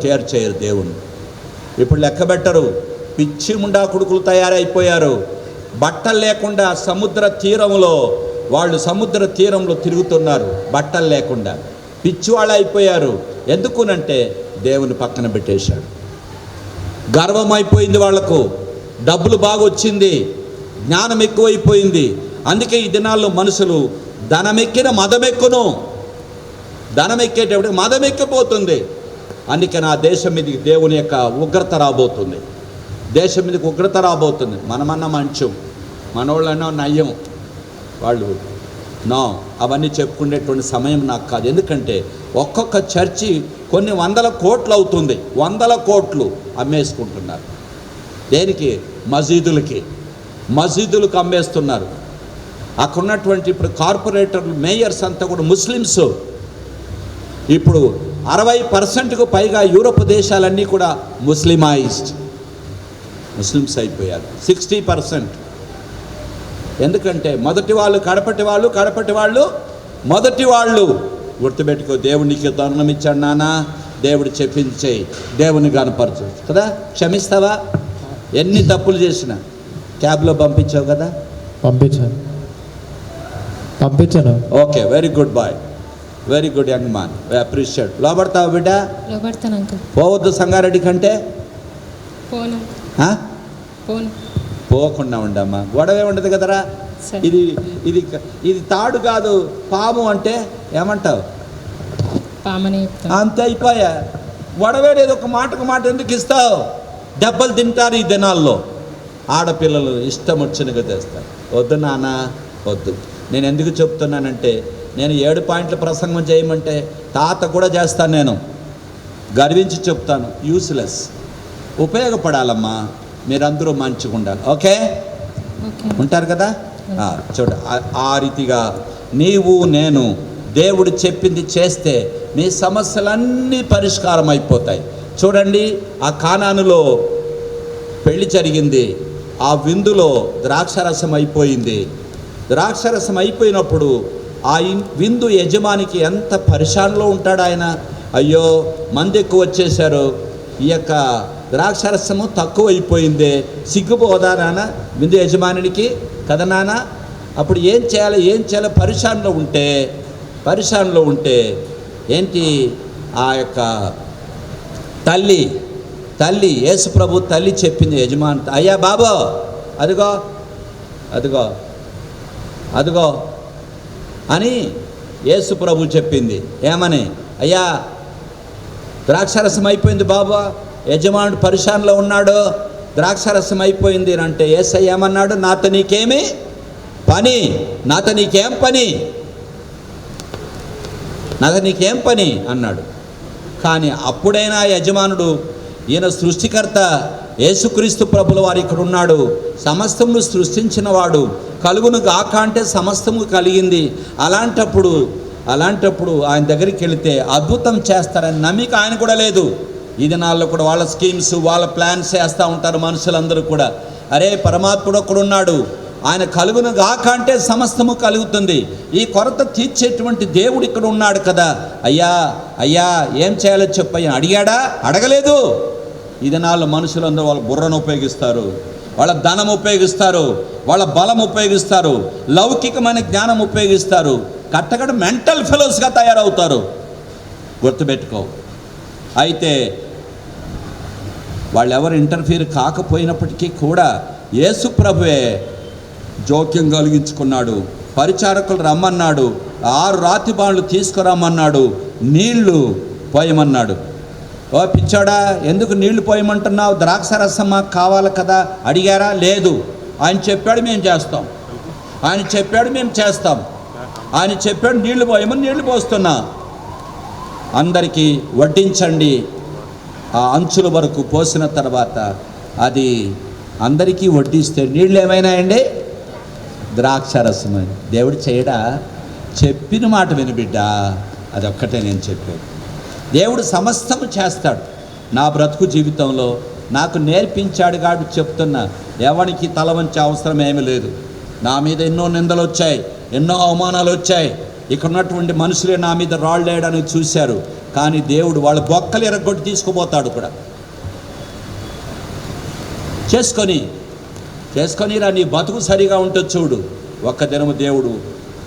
Care చేయరు దేవుణ్ణి. ఇప్పుడు లెక్క పెట్టరు. పిచ్చి ముండా కొడుకులు తయారైపోయారు. బట్టలు లేకుండా సముద్ర తీరంలో తిరుగుతున్నారు, బట్టలు లేకుండా. పిచ్చివాళ్ళు అయిపోయారు. ఎందుకునంటే దేవుని పక్కన పెట్టేశాడు. గర్వం అయిపోయింది వాళ్లకు, డబ్బులు బాగా వచ్చింది, జ్ఞానం ఎక్కువైపోయింది. అందుకే ఈ దినాల్లో మనుషులు ధనం ఎక్కేటప్పుడు మదం ఎక్కిపోతుంది. అందుకే నా దేశం మీదకి దేవుని యొక్క ఉగ్రత రాబోతుంది. దేశం మీదకి ఉగ్రత రాబోతుంది. మనమన్నా మంచం, మనోళ్ళన్నా నయ్యం. వాళ్ళు అవన్నీ చెప్పుకునేటువంటి సమయం నాకు కాదు. ఎందుకంటే ఒక్కొక్క చర్చి కొన్ని 100 కోట్లు అవుతుంది. 100 కోట్లు అమ్మేసుకుంటున్నారు. దేనికి? మసీదులకు అమ్మేస్తున్నారు. అక్కడ ఉన్నటువంటి ఇప్పుడు కార్పొరేటర్లు, మేయర్స్ అంతా కూడా ముస్లిమ్స్. ఇప్పుడు 60%కు పైగా యూరోప్ దేశాలన్నీ కూడా ముస్లిమ్స్ అయిపోయారు. 60%. ఎందుకంటే మొదటి వాళ్ళు గుర్తుపెట్టుకో. దేవునికి ధనం ఇచ్చాడు నాన్న, దేవుడు చెప్పింది చేయి, దేవుని కనపరచు కదా. క్షమిస్తావా? ఎన్ని తప్పులు చేసినా. క్యాబ్లో పంపించావు కదా? పంపించాను. Okay, very good boy, very good young man, appreciate. లోబడతావు బిడ్డ? పోవద్దు సంగారెడ్డి కంటే పోకుండా ఉండమ్మా. గొడవే ఉండదు కదరా. ఇది తాడు కాదు, పాము అంటే ఏమంటావు? అంతే అయిపోయా. గొడవేడేది ఒక మాటకు మాట ఎందుకు ఇస్తావు? దెబ్బలు తింటారు ఈ దినాల్లో. ఆడపిల్లలు ఇష్టం వచ్చినగా తెస్తారు. వద్దు నాన్న, వద్దు. నేను ఎందుకు చెప్తున్నానంటే, నేను 7 పాయింట్ల ప్రసంగం చేయమంటే తాత కూడా చేస్తాను. నేను గర్వించి చెప్తాను. యూస్లెస్. ఉపయోగపడాలమ్మా. మీరందరూ మంచిగా ఉండాలి. ఓకే ఉంటారు కదా? చూడ, ఆ రీతిగా నీవు నేను దేవుడు చెప్పింది చేస్తే నీ సమస్యలన్నీ పరిష్కారం అయిపోతాయి. చూడండి, ఆ కానానులో పెళ్లి జరిగింది. ఆ విందులో ద్రాక్షరసం అయిపోయింది. ద్రాక్షరసం అయిపోయినప్పుడు ఆ విందు యజమానికి ఎంత పరిశానలో ఉంటాడు ఆయన. అయ్యో, మంది ఎక్కువ వచ్చేసారు, ఈ యొక్క ద్రాక్షరసము తక్కువ అయిపోయిందే, సిగ్గుపోదా నాన్న విందు యజమానికి కదా నాన్న. అప్పుడు ఏం చేయాలో పరిశానలో ఉంటే ఏంటి, ఆ యొక్క తల్లి యేసు ప్రభు తల్లి చెప్పింది యజమాని, అయ్యా బాబో అదిగో అని యేసు ప్రభు చెప్పింది. ఏమని? అయ్యా, ద్రాక్షరసం అయిపోయింది బాబా, యజమానుడు పరిశానలో ఉన్నాడు, ద్రాక్షరసం అయిపోయింది అంటే యేసయ్య ఏమన్నాడు? నాతో నీకేం పని అన్నాడు. కానీ అప్పుడైనా యజమానుడు, ఈయన సృష్టికర్త యేసుక్రీస్తు ప్రభుల వారు ఇక్కడ ఉన్నాడు, సమస్తమును సృష్టించిన వాడు, కలుగును గాక అంటే సమస్తము కలిగింది. అలాంటప్పుడు ఆయన దగ్గరికి వెళితే అద్భుతం చేస్తారని నమ్మిక ఆయన కూడా లేదు. ఈ దినాల్లో కూడా వాళ్ళ స్కీమ్స్, వాళ్ళ ప్లాన్స్ చేస్తూ ఉంటారు మనుషులందరూ కూడా. అరే, పరమాత్ముడు ఒకడు ఉన్నాడు, ఆయన కలుగును గాక అంటే సమస్తము కలుగుతుంది. ఈ కొరత తీర్చేటువంటి దేవుడు ఇక్కడ ఉన్నాడు కదా. అయ్యా ఏం చేయాలో చెప్పయ్యా అడిగాడా? అడగలేదు. ఈ దినాల్లో మనుషులందరూ వాళ్ళ బుర్రను ఉపయోగిస్తారు, వాళ్ళ ధనం ఉపయోగిస్తారు, వాళ్ళ బలం ఉపయోగిస్తారు, లౌకికమైన జ్ఞానం ఉపయోగిస్తారు. కట్టకడ మెంటల్ ఫెలోస్గా తయారవుతారు. గుర్తుపెట్టుకో. అయితే వాళ్ళెవరు ఇంటర్ఫియర్ కాకపోయినప్పటికీ కూడా యేసు ప్రభువే జోక్యం కలిగించుకున్నాడు. పరిచారకులు రమ్మన్నాడు, 6 రాతి బాణలు తీసుకురమ్మన్నాడు, నీళ్లు పోయమన్నాడు. ఓ పిచ్చాడా, ఎందుకు నీళ్లు పోయమంటున్నావు? ద్రాక్షరసం మాకు కావాలి కదా అడిగారా? లేదు. ఆయన చెప్పాడు మేము చేస్తాం, ఆయన చెప్పాడు నీళ్లు పోయమని నీళ్లు పోస్తున్నా. అందరికీ వడ్డించండి. ఆ అంచుల వరకు పోసిన తర్వాత అది అందరికీ వడ్డిస్తే నీళ్ళు ఏమైనాయండి? ద్రాక్షరసం. దేవుడు చేయడా? చెప్పిన మాట విను బిడ్డ, అదొక్కటే నేను చెప్పాను. దేవుడు సమస్తము చేస్తాడు. నా బ్రతుకు జీవితంలో నాకు నేర్పించాడు కాబట్టి చెప్తున్నా. ఎవరికి తల వంచే అవసరం ఏమీ లేదు. నా మీద ఎన్నో నిందలు వచ్చాయి, ఎన్నో అవమానాలు వచ్చాయి. ఇక్కడ ఉన్నటువంటి మనుషులే నా మీద రాళ్ళు వేయడానికి చూశారు. కానీ దేవుడు వాళ్ళ బొక్కలు ఎరగొట్టి తీసుకుపోతాడు కూడా. చేసుకొనిరా, నీ బతుకు సరిగా ఉంటుంది చూడు, ఒక్క దినము దేవుడు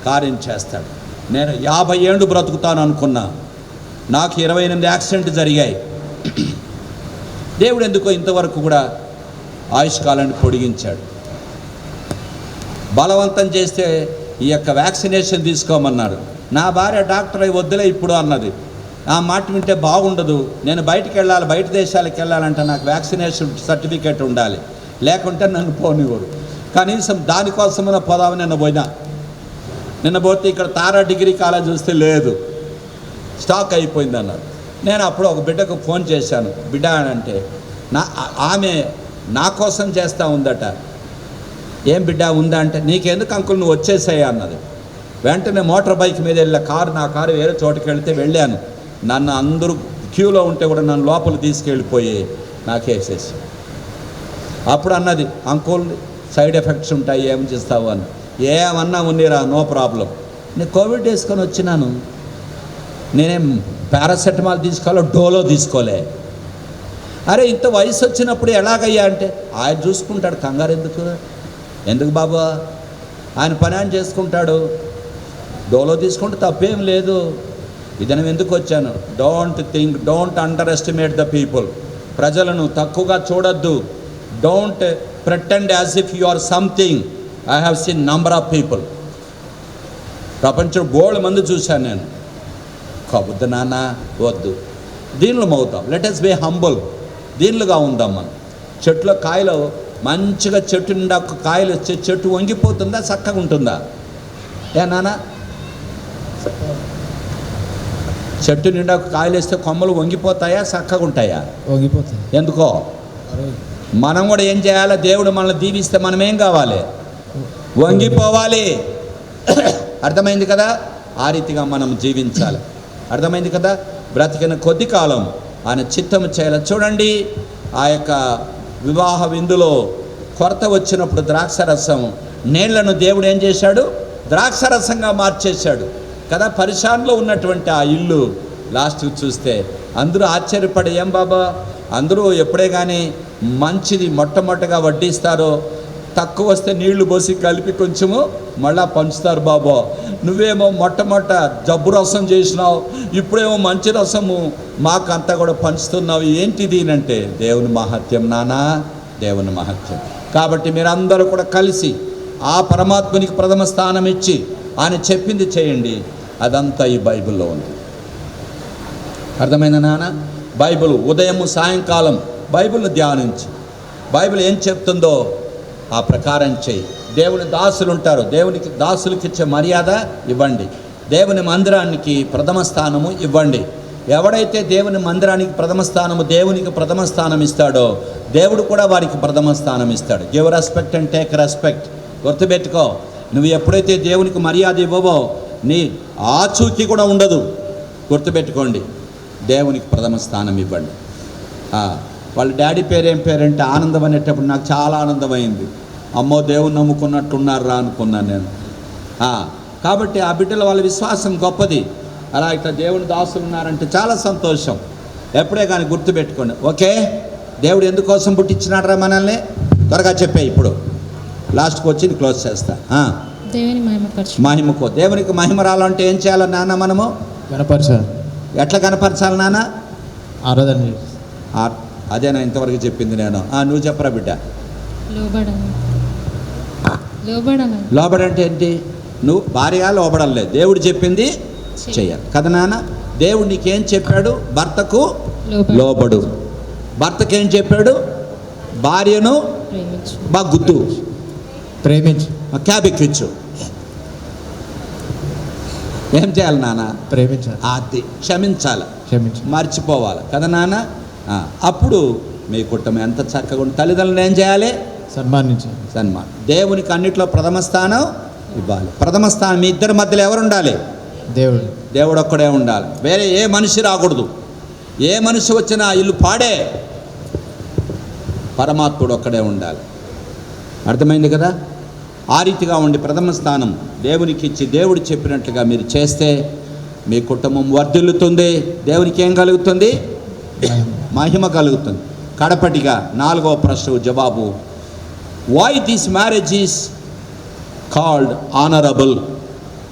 కార్యం చేస్తాడు. నేను 50 ఏళ్ళు బ్రతుకుతాను అనుకున్నా, నాకు 28 యాక్సిడెంట్ జరిగాయి. దేవుడు ఎందుకో ఇంతవరకు కూడా ఆయుష్కాలాన్ని పొడిగించాడు. బలవంతం చేస్తే ఈ యొక్క వ్యాక్సినేషన్ తీసుకోమన్నాడు. నా భార్య డాక్టర్ అయి వద్దులే ఇప్పుడు అన్నది. ఆ మాట వింటే బాగుండదు, నేను బయటికి వెళ్ళాలి, బయట దేశాలకు వెళ్ళాలంటే నాకు వ్యాక్సినేషన్ సర్టిఫికేట్ ఉండాలి, లేకుంటే నన్ను పోనివ్వరు. కనీసం దానికోసమైనా పోదామని నిన్న పోతే ఇక్కడ తారా డిగ్రీ కాలేజ్ చూస్తే లేదు, స్టాక్ అయిపోయింది అన్నారు. నేను అప్పుడు ఒక బిడ్డకు ఫోన్ చేశాను. బిడ్డ అంటే ఆమె నా కోసం చేస్తూ ఉందట. ఏం బిడ్డ ఉందా అంటే, నీకెందుకు అంకుల్ నువ్వు వచ్చేసాయి అన్నది. వెంటనే మోటార్ బైక్ మీద వెళ్ళా, నా కారు వేరే చోటుకి వెళ్తే వెళ్ళాను. నన్ను అందరూ క్యూలో ఉంటే కూడా నన్ను లోపల తీసుకెళ్ళిపోయి నాకేసేసి. అప్పుడు అన్నది, అంకుల్ సైడ్ ఎఫెక్ట్స్ ఉంటాయి, ఏం చేస్తావు అని. ఏమన్నా ఉన్నీరా, నో ప్రాబ్లం. నేను కోవిడ్ వేసుకొని వచ్చినాను, నేనేం పారాసెటమాల్ తీసుకోవాలో డోలో తీసుకోలే. అరే ఇంత వయసు వచ్చినప్పుడు ఎలాగయ్యా అంటే, ఆయన చూసుకుంటాడు, కంగారు ఎందుకు బాబా, ఆయన పని ఆయన చేసుకుంటాడు. డోలో తీసుకుంటే తప్పేం లేదు. ఇదనం ఎందుకు వచ్చాను, don't under estimate the people. ప్రజలను తక్కువగా చూడొద్దు. Don't pretend as if you or something. I have seen number of people. ప్రపంచం బోల్డ్ మంది చూశాను నేను. కబుద్దు నాన్న, వద్దు, దీనిలో అవుతాం. Let us be humble. దీనిలుగా ఉందాం మనం. చెట్లో కాయలు మంచిగా, చెట్టు నిండా కాయలు వచ్చే చెట్టు వంగిపోతుందా, చక్కగా ఉంటుందా? ఏ నాన్న, చెట్టు నిండా కాయలు వేస్తే కొమ్మలు వంగిపోతాయా, చక్కగా ఉంటాయా? వంగిపోతాయి. ఎందుకో మనం కూడా ఏం చేయాలి, దేవుడు మనల్ని దీవిస్తే మనం ఏం కావాలి, వంగిపోవాలి. అర్థమైంది కదా? ఆ రీతిగా మనం జీవించాలి. అర్థమైంది కదా? బ్రతికిన కొద్ది కాలం ఆయన చిత్తము చేయాలి. చూడండి, ఆ యొక్క వివాహ విందులో కొరత వచ్చినప్పుడు ద్రాక్షరసం నీళ్లను దేవుడు ఏం చేశాడు, ద్రాక్షరసంగా మార్చేశాడు కదా. పరిశాన్లో ఉన్నటువంటి ఆ ఇల్లు లాస్ట్కి చూస్తే అందరూ ఆశ్చర్యపడి, ఏం బాబా, అందరూ ఎప్పుడే కానీ మంచిది మొట్టమొదటిగా వడ్డిస్తారో, తక్కువ వస్తే నీళ్లు పోసి కలిపి కొంచెము మళ్ళా పంచుతారు. బాబా, నువ్వేమో మొట్టమొదట జబ్బు రసం చేసినావు, ఇప్పుడేమో మంచి రసము మాకంతా కూడా పంచుతున్నావు, ఏంటిది అంటే దేవుని మహత్యం నానా, దేవుని మహత్యం. కాబట్టి మీరందరూ కూడా కలిసి ఆ పరమాత్మునికి ప్రథమ స్థానం ఇచ్చి ఆయన చెప్పింది చేయండి. అదంతా ఈ బైబిల్లో ఉంది. అర్థమైందా నాన్న? బైబిల్ ఉదయము సాయంకాలం బైబిల్ను ధ్యానించి బైబిల్ ఏం చెప్తుందో ఆ ప్రకారం చేయి. దేవుని దాసులు ఉంటారు, దేవునికి దాసులకి ఇచ్చే మర్యాద ఇవ్వండి. దేవుని మందిరానికి ప్రథమ స్థానము ఇవ్వండి. ఎవడైతే దేవుని మందిరానికి ప్రథమ స్థానము, దేవునికి ప్రథమ స్థానం ఇస్తాడో దేవుడు కూడా వారికి ప్రథమ స్థానం ఇస్తాడు. Give respect and take respect. గుర్తుపెట్టుకో, నువ్వు ఎప్పుడైతే దేవునికి మర్యాద ఇవ్వవో నీ ఆచూకీ కూడా ఉండదు. గుర్తుపెట్టుకోండి, దేవునికి ప్రథమ స్థానం ఇవ్వండి. వాళ్ళ డాడీ పేరు ఏం పేరంటే ఆనందం అనేటప్పుడు నాకు చాలా ఆనందమైంది. అమ్మో, దేవుని నమ్ముకున్నట్టున్నారా అనుకున్నాను నేను. కాబట్టి ఆ బిడ్డల వాళ్ళ విశ్వాసం గొప్పది. అలా ఇట్లా దేవుని దాసులు ఉన్నారంటే చాలా సంతోషం. ఎప్పుడే కానీ గుర్తుపెట్టుకోండి. ఓకే, దేవుడు ఎందుకోసం పుట్టించినాడరా మనల్ని? త్వరగా చెప్పే, ఇప్పుడు లాస్ట్కి వచ్చి క్లోజ్ చేస్తా. మహిమకో, దేవునికి మహిమ రావాలంటే ఏం చేయాలి నాన్న? మనము కనపరచాలి. ఎట్లా కనపరచాలి నాన్న? ఆరాధన. అదేనా ఇంతవరకు చెప్పింది నేను. నువ్వు చెప్పరా బిడ్డ. లోబడంటే ఏంటి? నువ్వు భార్యగా లోబడలేదు, దేవుడు చెప్పింది చెయ్యాలి కదా నాన్న. దేవుడు నీకేం చెప్పాడు? భర్తకు లోబడు. భర్తకి ఏం చెప్పాడు? భార్యను బాగా గుద్దు, ప్రేమించు, క్యాబ్ ఎక్కించు. ఏం చేయాలి నాన్న? ప్రేమించాలి. అది క్షమించాలి, మర్చిపోవాలి కదా నాన్న. అప్పుడు మీ కుటుంబం ఎంత చక్కగా ఉంటుంది. తల్లిదండ్రులు ఏం చేయాలి? సన్మానం. దేవునికి అన్నిట్లో ప్రథమ స్థానం ఇవ్వాలి. ప్రథమ స్థానం మీ ఇద్దరి మధ్యలో ఎవరు ఉండాలి? దేవుడు ఒక్కడే ఉండాలి. వేరే ఏ మనిషి రాకూడదు. ఏ మనిషి వచ్చినా ఇల్లు పాడే. పరమాత్ముడు ఒక్కడే ఉండాలి. అర్థమైంది కదా? ఆ రీతిగా ఉండి ప్రథమ స్థానం దేవునికి ఇచ్చి దేవుడు చెప్పినట్లుగా మీరు చేస్తే మీ కుటుంబం వర్ధిల్లుతుంది. దేవునికి ఏం కలుగుతుంది? మహిమ కలుగుతుంది. కడపటిగా 4వ ప్రశ్న జవాబు, why this marriage is called honourable?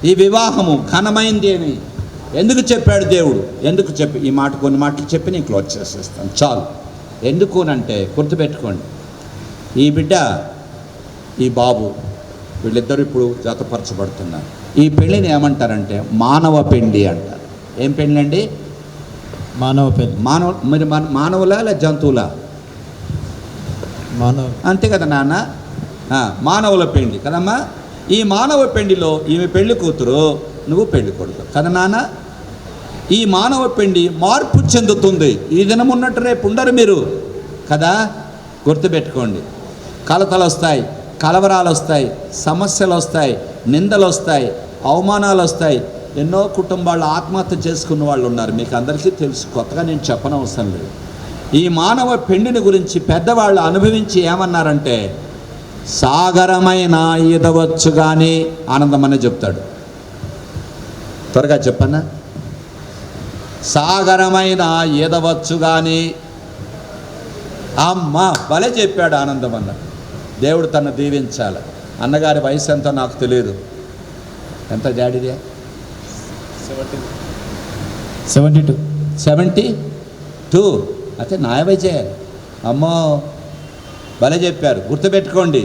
ఈ వివాహము ఘనమైంది అని ఎందుకు చెప్పాడు దేవుడు? ఎందుకు చెప్పి ఈ మాట, కొన్ని మాటలు చెప్పి నేను క్లోజ్ చేసేస్తాను చాలు. ఎందుకు అంటే గుర్తుపెట్టుకోండి, ఈ బిడ్డ ఈ బాబు వీళ్ళిద్దరూ ఇప్పుడు జతపరచబడుతున్నారు. ఈ పెళ్ళిని ఏమంటారంటే మానవ పెండి అంటారు. ఏం పెళ్ళి అండి? మానవ పెళ్లి. మరి మానవులా లేదా జంతువులా? మానవ. అంతే కదా నాన్న, మానవుల పెండి కదమ్మా. ఈ మానవ పెండిలో ఈమె పెళ్లి కూతురు, నువ్వు పెళ్లి కొడుకు కదా నాన్న. ఈ మానవ పెండి మార్పు చెందుతుంది. ఈ దినం ఉన్నట్టు రేపు ఉండరు మీరు కదా. గుర్తుపెట్టుకోండి, కలతలు వస్తాయి, కలవరాలు వస్తాయి, సమస్యలు వస్తాయి, నిందలు వస్తాయి, అవమానాలు వస్తాయి. ఎన్నో కుటుంబాలు ఆత్మహత్య చేసుకున్న వాళ్ళు ఉన్నారు, మీకు అందరికీ తెలుసు, కొత్తగా నేను చెప్పనవసరం లేదు. ఈ మానవ పెండిని గురించి పెద్దవాళ్ళు అనుభవించి ఏమన్నారంటే, సాగరమైన ఈదవచ్చు కానీ ఆనందం అనే చెప్తాడు. త్వరగా చెప్పన్నా. సాగరమైన ఈదవచ్చు కానీ, అమ్మ భలే చెప్పాడు ఆనందం అన్న. దేవుడు తను దీవించాలి. అన్నగారి వయసు ఎంతో నాకు తెలియదు. ఎంత డాడీదే? 72. 72. అయితే నా వయసే. అమ్మో భలే చెప్పారు. గుర్తుపెట్టుకోండి,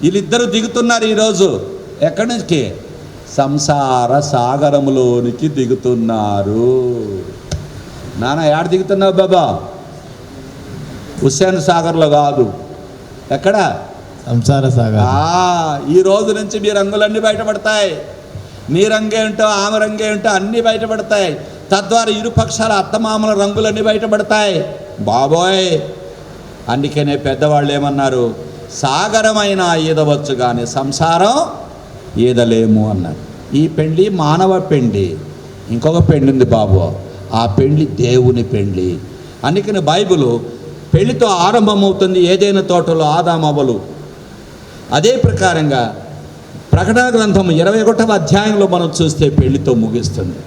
వీళ్ళిద్దరూ దిగుతున్నారు ఈరోజు. ఎక్కడి నుంచి? సంసార సాగరములోనికి దిగుతున్నారు. నాన్న ఏడ దిగుతున్నావు బాబా? హుస్సేన్ సాగర్లో కాదు. ఎక్కడ? సంసార సాగర్. ఈ రోజు నుంచి మీ రంగులన్నీ బయటపడతాయి. నీ రంగే ఉంటో ఆమె రంగే ఉంటో అన్నీ బయటపడతాయి. తద్వారా ఇరుపక్షాల అత్తమామల రంగులన్నీ బయటపడతాయి బాబోయ్. అందుకనే పెద్దవాళ్ళు ఏమన్నారు, సాగరమైన ఈదవచ్చు కానీ సంసారం ఈదలేము అన్నారు. ఈ పెళ్ళి మానవ పెండి. ఇంకొక పెండి ఉంది బాబు, ఆ పెండ్లి దేవుని పెండ్లి. అందుకని బైబిల్ పెళ్లితో ఆరంభమవుతుంది. ఏదైనా తోటలో ఆదామవ్వలు. అదే ప్రకారంగా ప్రకటన గ్రంథం 21వ అధ్యాయంలో మనం చూస్తే పెళ్లితో ముగిస్తుంది.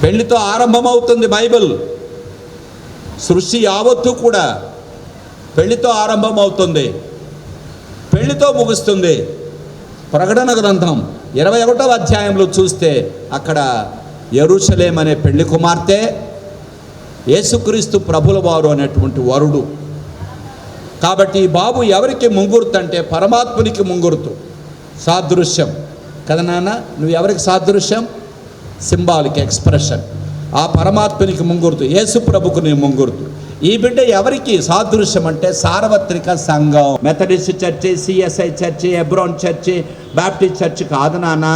పెళ్లితో ఆరంభమవుతుంది బైబిల్. సృష్టి యావత్తు కూడా పెళ్లితో ఆరంభమవుతుంది, పెళ్లితో ముగుస్తుంది. ప్రకటన గ్రంథం 21వ అధ్యాయంలో చూస్తే అక్కడ యెరూషలేం అనే పెళ్లి కుమార్తె, యేసుక్రీస్తు ప్రభుల వారు అనేటువంటి వరుడు. కాబట్టి ఈ బాబు ఎవరికి ముంగుర్తు అంటే పరమాత్మునికి ముంగుర్తు, సాదృశ్యం కదా నాన్న. నువ్వు ఎవరికి సాదృశ్యం? Symbolic expression. ఆ పరమాత్మునికి ముంగుర్తు, యేసు ప్రభుకు నీ ముంగుర్తు. ఈ బిడ్డ ఎవరికి సాదృశ్యం అంటే సార్వత్రిక సంఘం. Methodist church, CSI church, Hebron church, Baptist church కాదు నాన్న.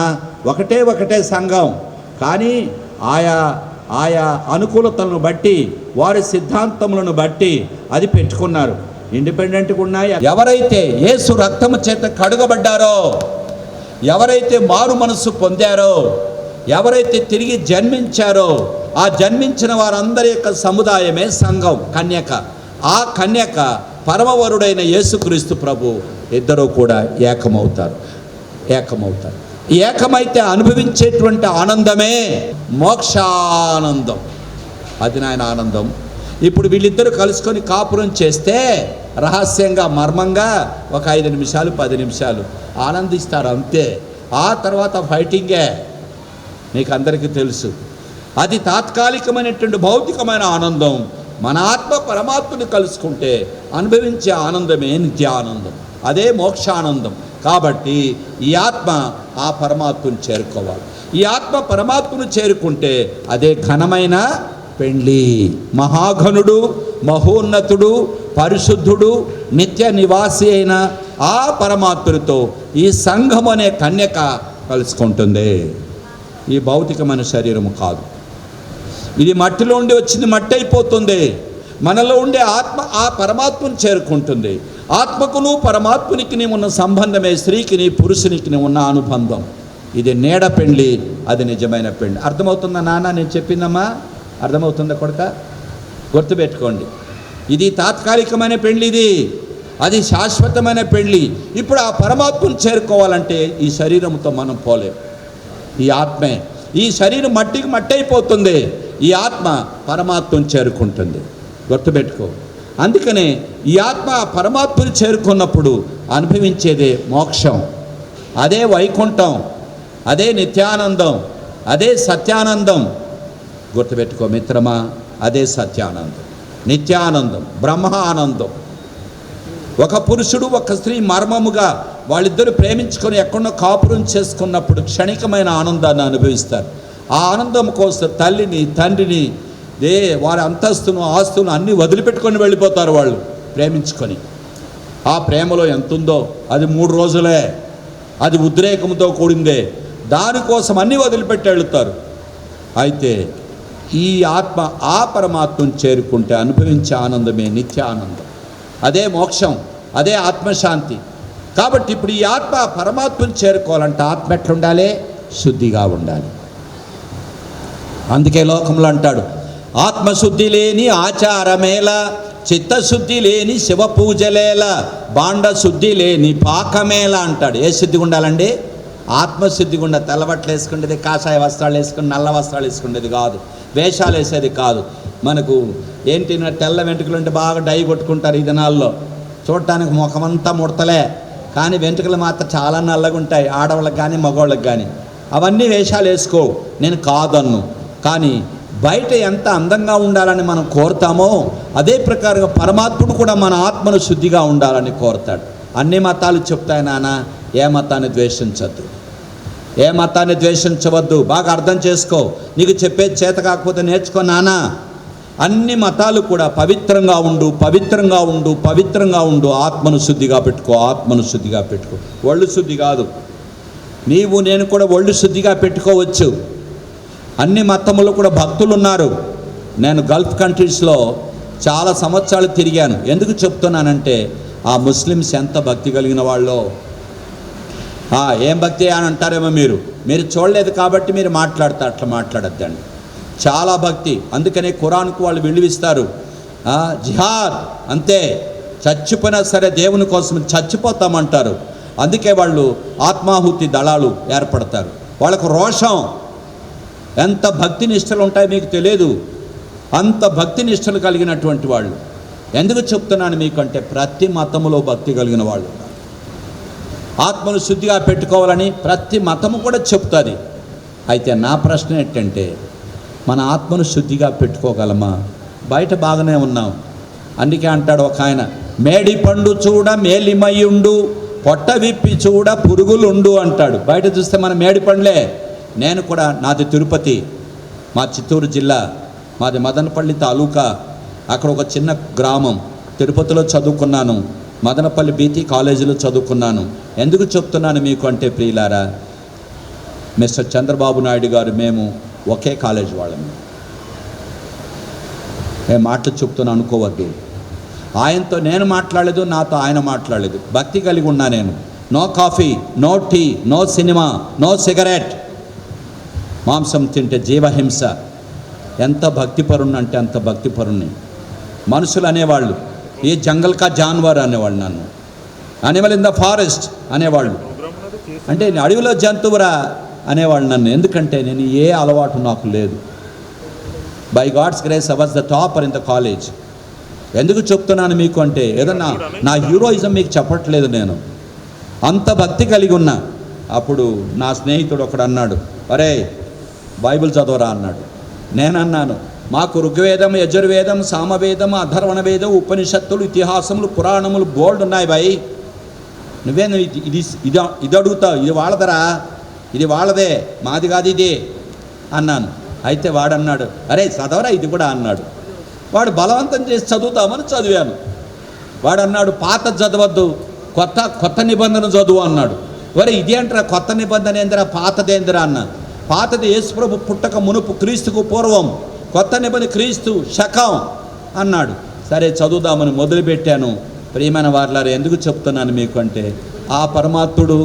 ఒకటే సంఘం. కానీ ఆయా అనుకూలతలను బట్టి, వారి సిద్ధాంతములను బట్టి అది పెట్టుకున్నారు. ఇండిపెండెంట్గా ఉన్నాయి. ఎవరైతే యేసు రక్తము చేత కడుగబడ్డారో, ఎవరైతే మారు మనస్సు పొందారో, ఎవరైతే తిరిగి జన్మించారో, ఆ జన్మించిన వారందరి యొక్క సముదాయమే సంఘం, కన్యక. ఆ కన్యక పరమవరుడైన యేసుక్రీస్తు ప్రభు, ఇద్దరూ కూడా ఏకమవుతారు. ఏకమైతే అనుభవించేటువంటి ఆనందమే మోక్షానందం. అది నాయన ఆనందం. ఇప్పుడు వీళ్ళిద్దరూ కలుసుకొని కాపురం చేస్తే రహస్యంగా, మర్మంగా ఒక 5 నిమిషాలు 10 నిమిషాలు ఆనందిస్తారు అంతే. ఆ తర్వాత ఫైటింగే, మీకు అందరికీ తెలుసు. అది తాత్కాలికమైనటువంటి భౌతికమైన ఆనందం. మన ఆత్మ పరమాత్మని కలుసుకుంటే అనుభవించే ఆనందమే నిత్యానందం, అదే మోక్షానందం. కాబట్టి ఈ ఆత్మ ఆ పరమాత్మను చేరుకోవాలి. ఈ ఆత్మ పరమాత్మను చేరుకుంటే అదే ఘనమైన పెండ్లి. మహాఘనుడు, మహోన్నతుడు, పరిశుద్ధుడు, నిత్య నివాసి అయిన ఆ పరమాత్మతో ఈ సంఘం అనే కన్యక కలుసుకుంటుంది. ఈ భౌతికమైన శరీరము కాదు. ఇది మట్టిలో ఉండి వచ్చింది మట్టి అయిపోతుంది. మనలో ఉండే ఆత్మ ఆ పరమాత్మను చేరుకుంటుంది. ఆత్మకును పరమాత్మునికి ఉన్న సంబంధమే స్త్రీకి పురుషునికి ఉన్న అనుబంధం. ఇది నీడ పెండ్లి, అది నిజమైన పెండ్లి. అర్థమవుతుందా నాన్న నేను చెప్పిందమ్మా? అర్థమవుతుందా కొడుక? గుర్తుపెట్టుకోండి, ఇది తాత్కాలికమైన పెండ్లి, అది శాశ్వతమైన పెండ్లి. ఇప్పుడు ఆ పరమాత్మను చేరుకోవాలంటే ఈ శరీరంతో మనం పోలేం. ఈ ఆత్మే ఈ శరీరం మట్టికి మట్టి అయిపోతుంది, ఈ ఆత్మ పరమాత్మను చేరుకుంటుంది. గుర్తుపెట్టుకో. అందుకనే ఈ ఆత్మ పరమాత్మను చేరుకున్నప్పుడు అనుభవించేదే మోక్షం, అదే వైకుంఠం, అదే నిత్యానందం, అదే సత్యానందం. గుర్తుపెట్టుకో మిత్రమా, అదే సత్యానందం, నిత్యానందం, బ్రహ్మానందం. ఒక పురుషుడు ఒక స్త్రీ మర్మముగా వాళ్ళిద్దరూ ప్రేమించుకొని ఎక్కడో కాపురం చేసుకున్నప్పుడు క్షణికమైన ఆనందాన్ని అనుభవిస్తారు. ఆ ఆనందం కోసం తల్లిని తండ్రిని వారి అంతస్తును ఆస్తును అన్నీ వదిలిపెట్టుకొని వెళ్ళిపోతారు వాళ్ళు ప్రేమించుకొని. ఆ ప్రేమలో ఎంత ఉందో అది 3 రోజులే, అది ఉద్రేకంతో కూడిందే, దానికోసం అన్నీ వదిలిపెట్టి వెళుతారు. అయితే ఈ ఆత్మ ఆ పరమాత్మను చేరుకుంటే అనుభవించే ఆనందమే నిత్య ఆనందం, అదే మోక్షం, అదే ఆత్మశాంతి. కాబట్టి ఇప్పుడు ఈ ఆత్మ పరమాత్మను చేరుకోవాలంటే ఆత్మ ఎట్లుండాలి? శుద్ధిగా ఉండాలి. అందుకే లోకంలో అంటాడు, ఆత్మశుద్ధి లేని ఆచారమేల, చిత్తశుద్ధి లేని శివ పూజలేల, బాండ శుద్ధి లేని పాకమేల అంటాడు. ఏ శుద్ధిగా ఉండాలండి? ఆత్మశుద్ధిగా ఉండాలి. తెల్లబట్టలు వేసుకునేది, కాషాయ వస్త్రాలు వేసుకుని నల్ల వస్త్రాలు వేసుకునేది కాదు, వేషాలు వేసేది కాదు. మనకు ఏంటి, తెల్ల వెంట్రుకలు అంటే బాగా డై కొట్టుకుంటారు ఈ దినాల్లో, చూడటానికి ముఖమంతా ముడతలే, కానీ వెంట్రుకలు మాత్రం చాలా నల్లగా ఉంటాయి, ఆడవాళ్ళకి కానీ మగవాళ్ళకి కానీ. అవన్నీ వేషాలు వేసుకో, నేను కాదన్ను. కానీ బయట ఎంత అందంగా ఉండాలని మనం కోరుతామో అదే ప్రకారంగా పరమాత్ముడు కూడా మన ఆత్మను శుద్ధిగా ఉండాలని కోరుతాడు. అన్ని మతాలు చెప్తాయి నాన్న, ఏ మతాన్ని ద్వేషించద్దు, ఏ మతాన్ని ద్వేషించవద్దు. బాగా అర్థం చేసుకో. నీకు చెప్పేది చేత కాకపోతే నేర్చుకో నాన్న. అన్ని మతాలు కూడా పవిత్రంగా ఉండు, పవిత్రంగా ఉండు, పవిత్రంగా ఉండు. ఆత్మను శుద్ధిగా పెట్టుకో, ఆత్మను శుద్ధిగా పెట్టుకో. ఒళ్ళు శుద్ధి కాదు, నీవు నేను కూడా ఒళ్ళు శుద్ధిగా పెట్టుకోవచ్చు. అన్ని మతములు కూడా భక్తులు ఉన్నారు. నేను గల్ఫ్ కంట్రీస్లో చాలా సంవత్సరాలు తిరిగాను. ఎందుకు చెప్తున్నానంటే ఆ ముస్లిమ్స్ ఎంత భక్తి కలిగిన వాళ్ళో. ఏం భక్తి అని అంటారేమో మీరు చూడలేదు కాబట్టి మీరు మాట్లాడతారు, అట్లా మాట్లాడద్దండి. చాలా భక్తి. అందుకనే ఖురాన్కు వాళ్ళు విలువిస్తారు. జిహాద్ అంతే, చచ్చిపోయినా సరే దేవుని కోసం చచ్చిపోతామంటారు. అందుకే వాళ్ళు ఆత్మాహుతి దళాలు ఏర్పడతారు. వాళ్ళకు రోషం, ఎంత భక్తి నిష్టలు ఉంటాయి మీకు తెలియదు. అంత భక్తి నిష్టలు కలిగినటువంటి వాళ్ళు. ఎందుకు చెప్తున్నాను మీకు అంటే ప్రతి మతములో భక్తి కలిగిన వాళ్ళు ఆత్మను శుద్ధిగా పెట్టుకోవాలని ప్రతి మతము కూడా చెప్తుంది. అయితే నా ప్రశ్న ఏంటంటే, మన ఆత్మను శుద్ధిగా పెట్టుకోగలమా? బయట బాగానే ఉన్నాం. అందుకే అంటాడు ఒక ఆయన, మేడి పండు చూడ మేలిమయుండు, పొట్ట విప్పి చూడ పురుగులుండు అంటాడు. బయట చూస్తే మన మేడి పండ్లే. నేను కూడా, నాది తిరుపతి, మా చిత్తూరు జిల్లా, మాది మదనపల్లి తాలూకా. అక్కడ ఒక చిన్న గ్రామం. తిరుపతిలో చదువుకున్నాను, మదనపల్లి బీటీ కాలేజీలో చదువుకున్నాను. ఎందుకు చెప్తున్నాను మీకు అంటే ప్రియులారా, మిస్టర్ చంద్రబాబు నాయుడు గారు మేము ఒకే కాలేజ్ వాళ్ళము. నేను మాటలు చెప్తున్నా అనుకోవద్దు. ఆయనతో నేను మాట్లాడలేదు, నాతో ఆయన మాట్లాడలేదు. భక్తి కలిగి ఉన్నా నేను. No coffee, no tea, no cinema, no cigarette. మాంసం తింటే జీవహింస. ఎంత భక్తిపరుణ్ణి అంటే అంత భక్తిపరుణ్ణి. మనుషులు అనేవాళ్ళు ఈ జంగల్ కా జాన్వర్ అనేవాళ్ళు, నన్ను అనిమల్ ఇన్ ద ఫారెస్ట్ అనేవాళ్ళు. అంటే అడవిలో జంతువురా అనేవాళ్ళు నన్ను. ఎందుకంటే నేను ఏ అలవాటు నాకు లేదు. By god's grace I was the topper in the college. ఎందుకు చెప్తున్నాను మీకు అంటే, ఏదన్నా నా హీరోయిజం మీకు చెప్పట్లేదు. నేను అంత భక్తి కలిగి ఉన్నా. అప్పుడు నా స్నేహితుడు ఒకడు అన్నాడు, అరే బైబిల్ చదవరా అన్నాడు. నేనన్నాను, మాకు ఋగ్వేదం, యజుర్వేదం, సామవేదం, అధర్వణ వేదం, ఉపనిషత్తులు, ఇతిహాసములు, పురాణములు బోల్డ్ ఉన్నాయి బాయ్. నువ్వేను ఇది అడుగుతావు? ఇది వాళ్ళదరా, ఇది వాళ్ళదే, మాది కాదు ఇది అన్నాను. అయితే వాడన్నాడు, అరే చదవరా ఇది కూడా అన్నాడు. వాడు బలవంతం చేసి చదువుతామని చదివాను. వాడన్నాడు, పాత చదవద్దు, కొత్త నిబంధన చదువు అన్నాడు. వరే ఇదేంట్రా కొత్త నిబంధన ఏందిరా, పాతదేందిరా అన్న. పాతది యేసుప్రభు పుట్టక మునుపు, క్రీస్తుకు పూర్వం. కొత్త నిబంధన క్రీస్తు శకం అన్నాడు. సరే చదువుదామని మొదలుపెట్టాను. ప్రియమైన వారలారా, ఎందుకు చెప్తున్నాను మీకు అంటే, ఆ పరమాత్ముడు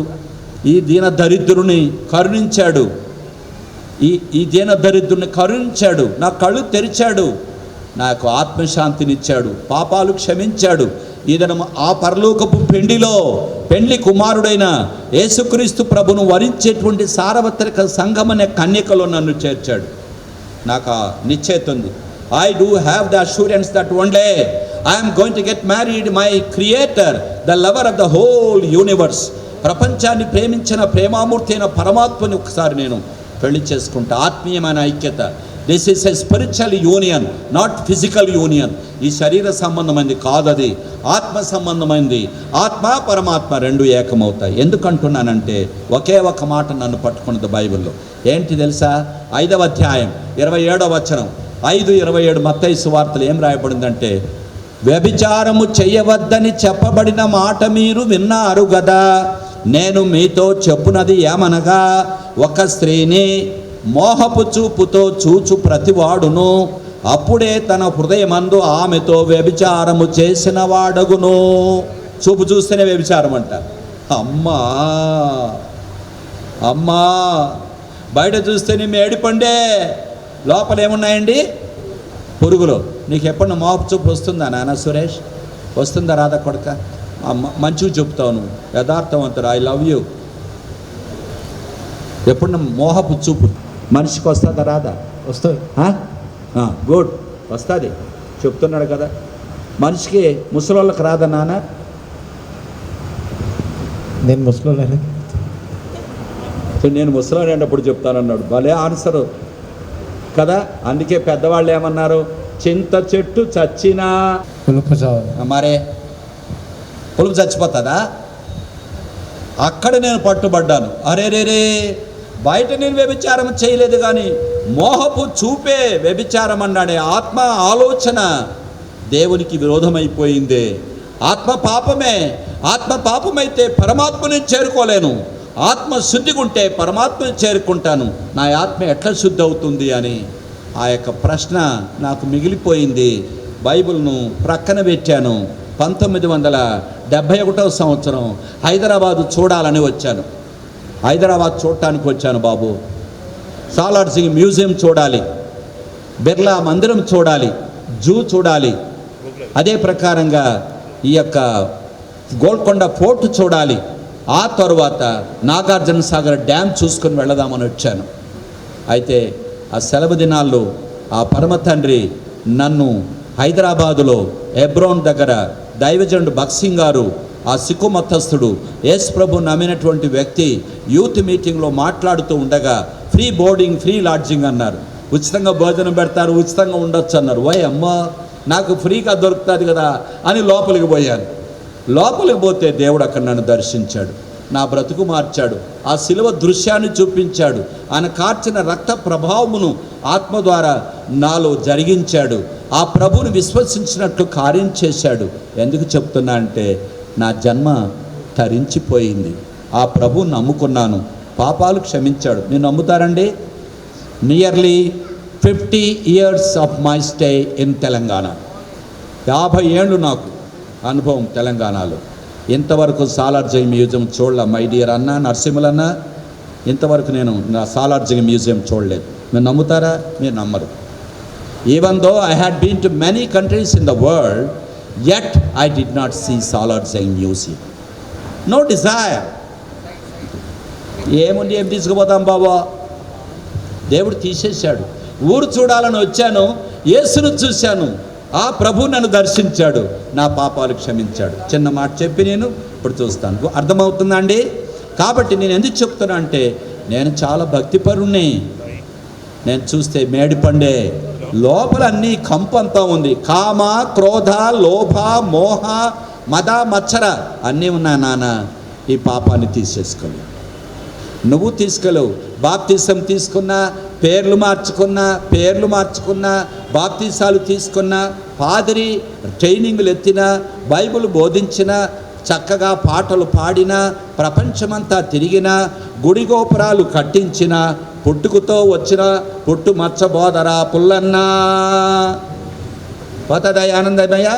ఈ దీన దరిద్రుని కరుణించాడు. ఈ దీన దరిద్రుని కరుణించాడు. నా కళ్ళు తెరిచాడు, నాకు ఆత్మశాంతినిచ్చాడు, పాపాలు క్షమించాడు. ఈ దినం ఆ పరలోకపు పెండ్లి కుమారుడైన యేసుక్రీస్తు ప్రభును వరించేటువంటి సార్వత్రిక సంఘం అనే కన్యకలో నన్ను చేర్చాడు. నాకు ఆ నిశ్చయిత ఉంది. I do have the assurance that one day I am going to get married my creator, the lover of the whole universe. ప్రపంచాన్ని ప్రేమించిన ప్రేమామూర్తి అయిన పరమాత్మని ఒకసారి నేను పెళ్లి చేసుకుంటా. ఆత్మీయమైన ఐక్యత. This is a spiritual union, not physical union. ఈ శరీర సంబంధమైంది కాదు, అది ఆత్మ సంబంధమైంది. ఆత్మ పరమాత్మ రెండు ఏకమవుతాయి. ఎందుకంటున్నానంటే ఒకే ఒక మాట నన్ను పట్టుకున్నది బైబిల్లో. ఏంటి తెలుసా? 5వ అధ్యాయం 27వ వచనం, 5:27 మత్తయి సువార్తలు ఏం రాయబడిందంటే, వ్యభిచారము చెయ్యవద్దని చెప్పబడిన మాట మీరు విన్నారు గదా, నేను మీతో చెప్పునది ఏమనగా, ఒక స్త్రీని మోహపు చూపుతో చూచు ప్రతివాడును అప్పుడే తన హృదయమందు ఆమెతో వ్యభిచారము చేసిన వాడగును. చూపు చూస్తేనే వ్యభిచారం అంట. అమ్మా అమ్మా, బయట చూస్తేనే మేడిపండే, లోపల ఏమున్నాయండి? పురుగులు. నీకు ఎప్పుడన్నా మోహపు చూపు వస్తుందా నాన్న సురేష్? వస్తుందా రాదా కొడుక? మంచిగా చెప్తావు నువ్వు, యథార్థవంతుడు. I love you. ఎప్పుడన్నా మోహపు చూపు మనిషికి వస్తుందా రాదా? వస్తుంది. గుడ్, వస్తుంది. చెప్తున్నాడు కదా. మనిషికి ముసలోళ్ళకి రాదా నాన్న? నేను ముసలోనే. నేను ముసలోని అన్నప్పుడు చెప్తానన్నాడు. భలే ఆన్సరు కదా. అందుకే పెద్దవాళ్ళు ఏమన్నారు? చింత చెట్టు చచ్చినా మరే పులుపు చచ్చిపోతుందా? అక్కడ నేను పట్టుబడ్డాను. అరేరేరే, బయట నేను వ్యభిచారం చేయలేదు, కానీ మోహపు చూపే వ్యభిచారం అన్నాడే. ఆత్మ ఆలోచన దేవునికి విరోధమైపోయింది. ఆత్మ పాపమే. ఆత్మ పాపమైతే పరమాత్మని చేరుకోలేను. ఆత్మ శుద్ధిగా ఉంటే పరమాత్మని చేరుకుంటాను. నా ఆత్మ ఎట్లా శుద్ధి అవుతుంది అని ఆ యొక్క ప్రశ్న నాకు మిగిలిపోయింది. బైబిల్ను ప్రక్కన పెట్టాను. 1971వ సంవత్సరం హైదరాబాదు చూడాలని వచ్చాను. హైదరాబాద్ చూడటానికి వచ్చాను బాబు. సాలార్ సింగ్ మ్యూజియం చూడాలి, బిర్లా మందిరం చూడాలి, జూ చూడాలి. అదే ప్రకారంగా ఈ యొక్క గోల్కొండ ఫోర్ట్ చూడాలి. ఆ తర్వాత నాగార్జున సాగర్ డ్యామ్ చూసుకొని వెళదామని వచ్చాను. అయితే ఆ సెలవు దినాల్లో ఆ పరమ తండ్రి నన్ను హైదరాబాదులో హెబ్రోన్ దగ్గర దైవజనుడు భక్సింగ్ గారు, ఆ సిక్కు మతస్థుడు, యేసు ప్రభు నమ్మినటువంటి వ్యక్తి, యూత్ మీటింగ్లో మాట్లాడుతూ ఉండగా ఫ్రీ బోర్డింగ్, ఫ్రీ లాడ్జింగ్ అన్నారు. ఉచితంగా భోజనం పెడతారు, ఉచితంగా ఉండొచ్చు అన్నారు. వై అమ్మా, నాకు ఫ్రీగా దొరుకుతుంది కదా అని లోపలికి పోయాను. లోపలికి పోతే దేవుడు అక్కడ నన్ను దర్శించాడు, నా బ్రతుకు మార్చాడు. ఆ శిలువ దృశ్యాన్ని చూపించాడు. ఆయన కార్చిన రక్త ప్రభావమును ఆత్మ ద్వారా నాలో జరిగించాడు. ఆ ప్రభువుని విశ్వసించినట్లు కార్యం చేశాడు. ఎందుకు చెప్తున్నా అంటే నా జన్మ తరించిపోయింది. ఆ ప్రభువుని నమ్ముకున్నాను, పాపాలు క్షమించాడు. మీరు నమ్ముతారండి? Nearly 50 years of my stay in Telangana. 50 ఏళ్ళు నాకు అనుభవం తెలంగాణలో. ఇంతవరకు సాలార్జంగ్ మ్యూజియం చూడలే మై డియర్ అన్న నరసింహులన్న. ఇంతవరకు నేను నా సాలార్జంగ్ మ్యూజియం చూడలేదు. మీరు నమ్ముతారా? మీరు నమ్మరు. Even though I had been to many countries in the world, yet I did not see Salar Jung museum. No desire. ఏముంది, ఏం తీసుకుపోతాం బాబా? దేవుడు తీసేశాడు. ఊరు చూడాలని వచ్చాను, యేసును చూశాను. ఆ ప్రభు నన్ను దర్శించాడు, నా పాపాలు క్షమించాడు. చిన్న మాట చెప్పి నేను ఇప్పుడు చూస్తాను. అర్థమవుతుందా అండి? కాబట్టి నేను ఎందుకు చెప్తున్నా అంటే, నేను చాలా భక్తిపరుణ్ణి. నేను చూస్తే మేడిపండే, లోపల అన్నీ కంపంతా ఉంది. కామ, క్రోధ, లోభ, మోహ, మద, మత్సర అన్నీ ఉన్నాయి. నాన్న, ఈ పాపాన్ని తీసేసుకోలేవు. నువ్వు తీసుకెళ్ళవు. బాప్తిసం తీసుకున్నా, పేర్లు మార్చుకున్నా, బాప్తిసాలు తీసుకున్నా, పాదిరి ట్రైనింగ్లు ఎత్తినా, బైబిల్ బోధించినా, చక్కగా పాటలు పాడినా, ప్రపంచమంతా తిరిగినా, గుడి గోపురాలు కట్టించిన, పుట్టుకతో వచ్చిన పుట్టు మచ్చ బోధరా పుల్లన్నా పోతదయ్య ఆనందమయ్య.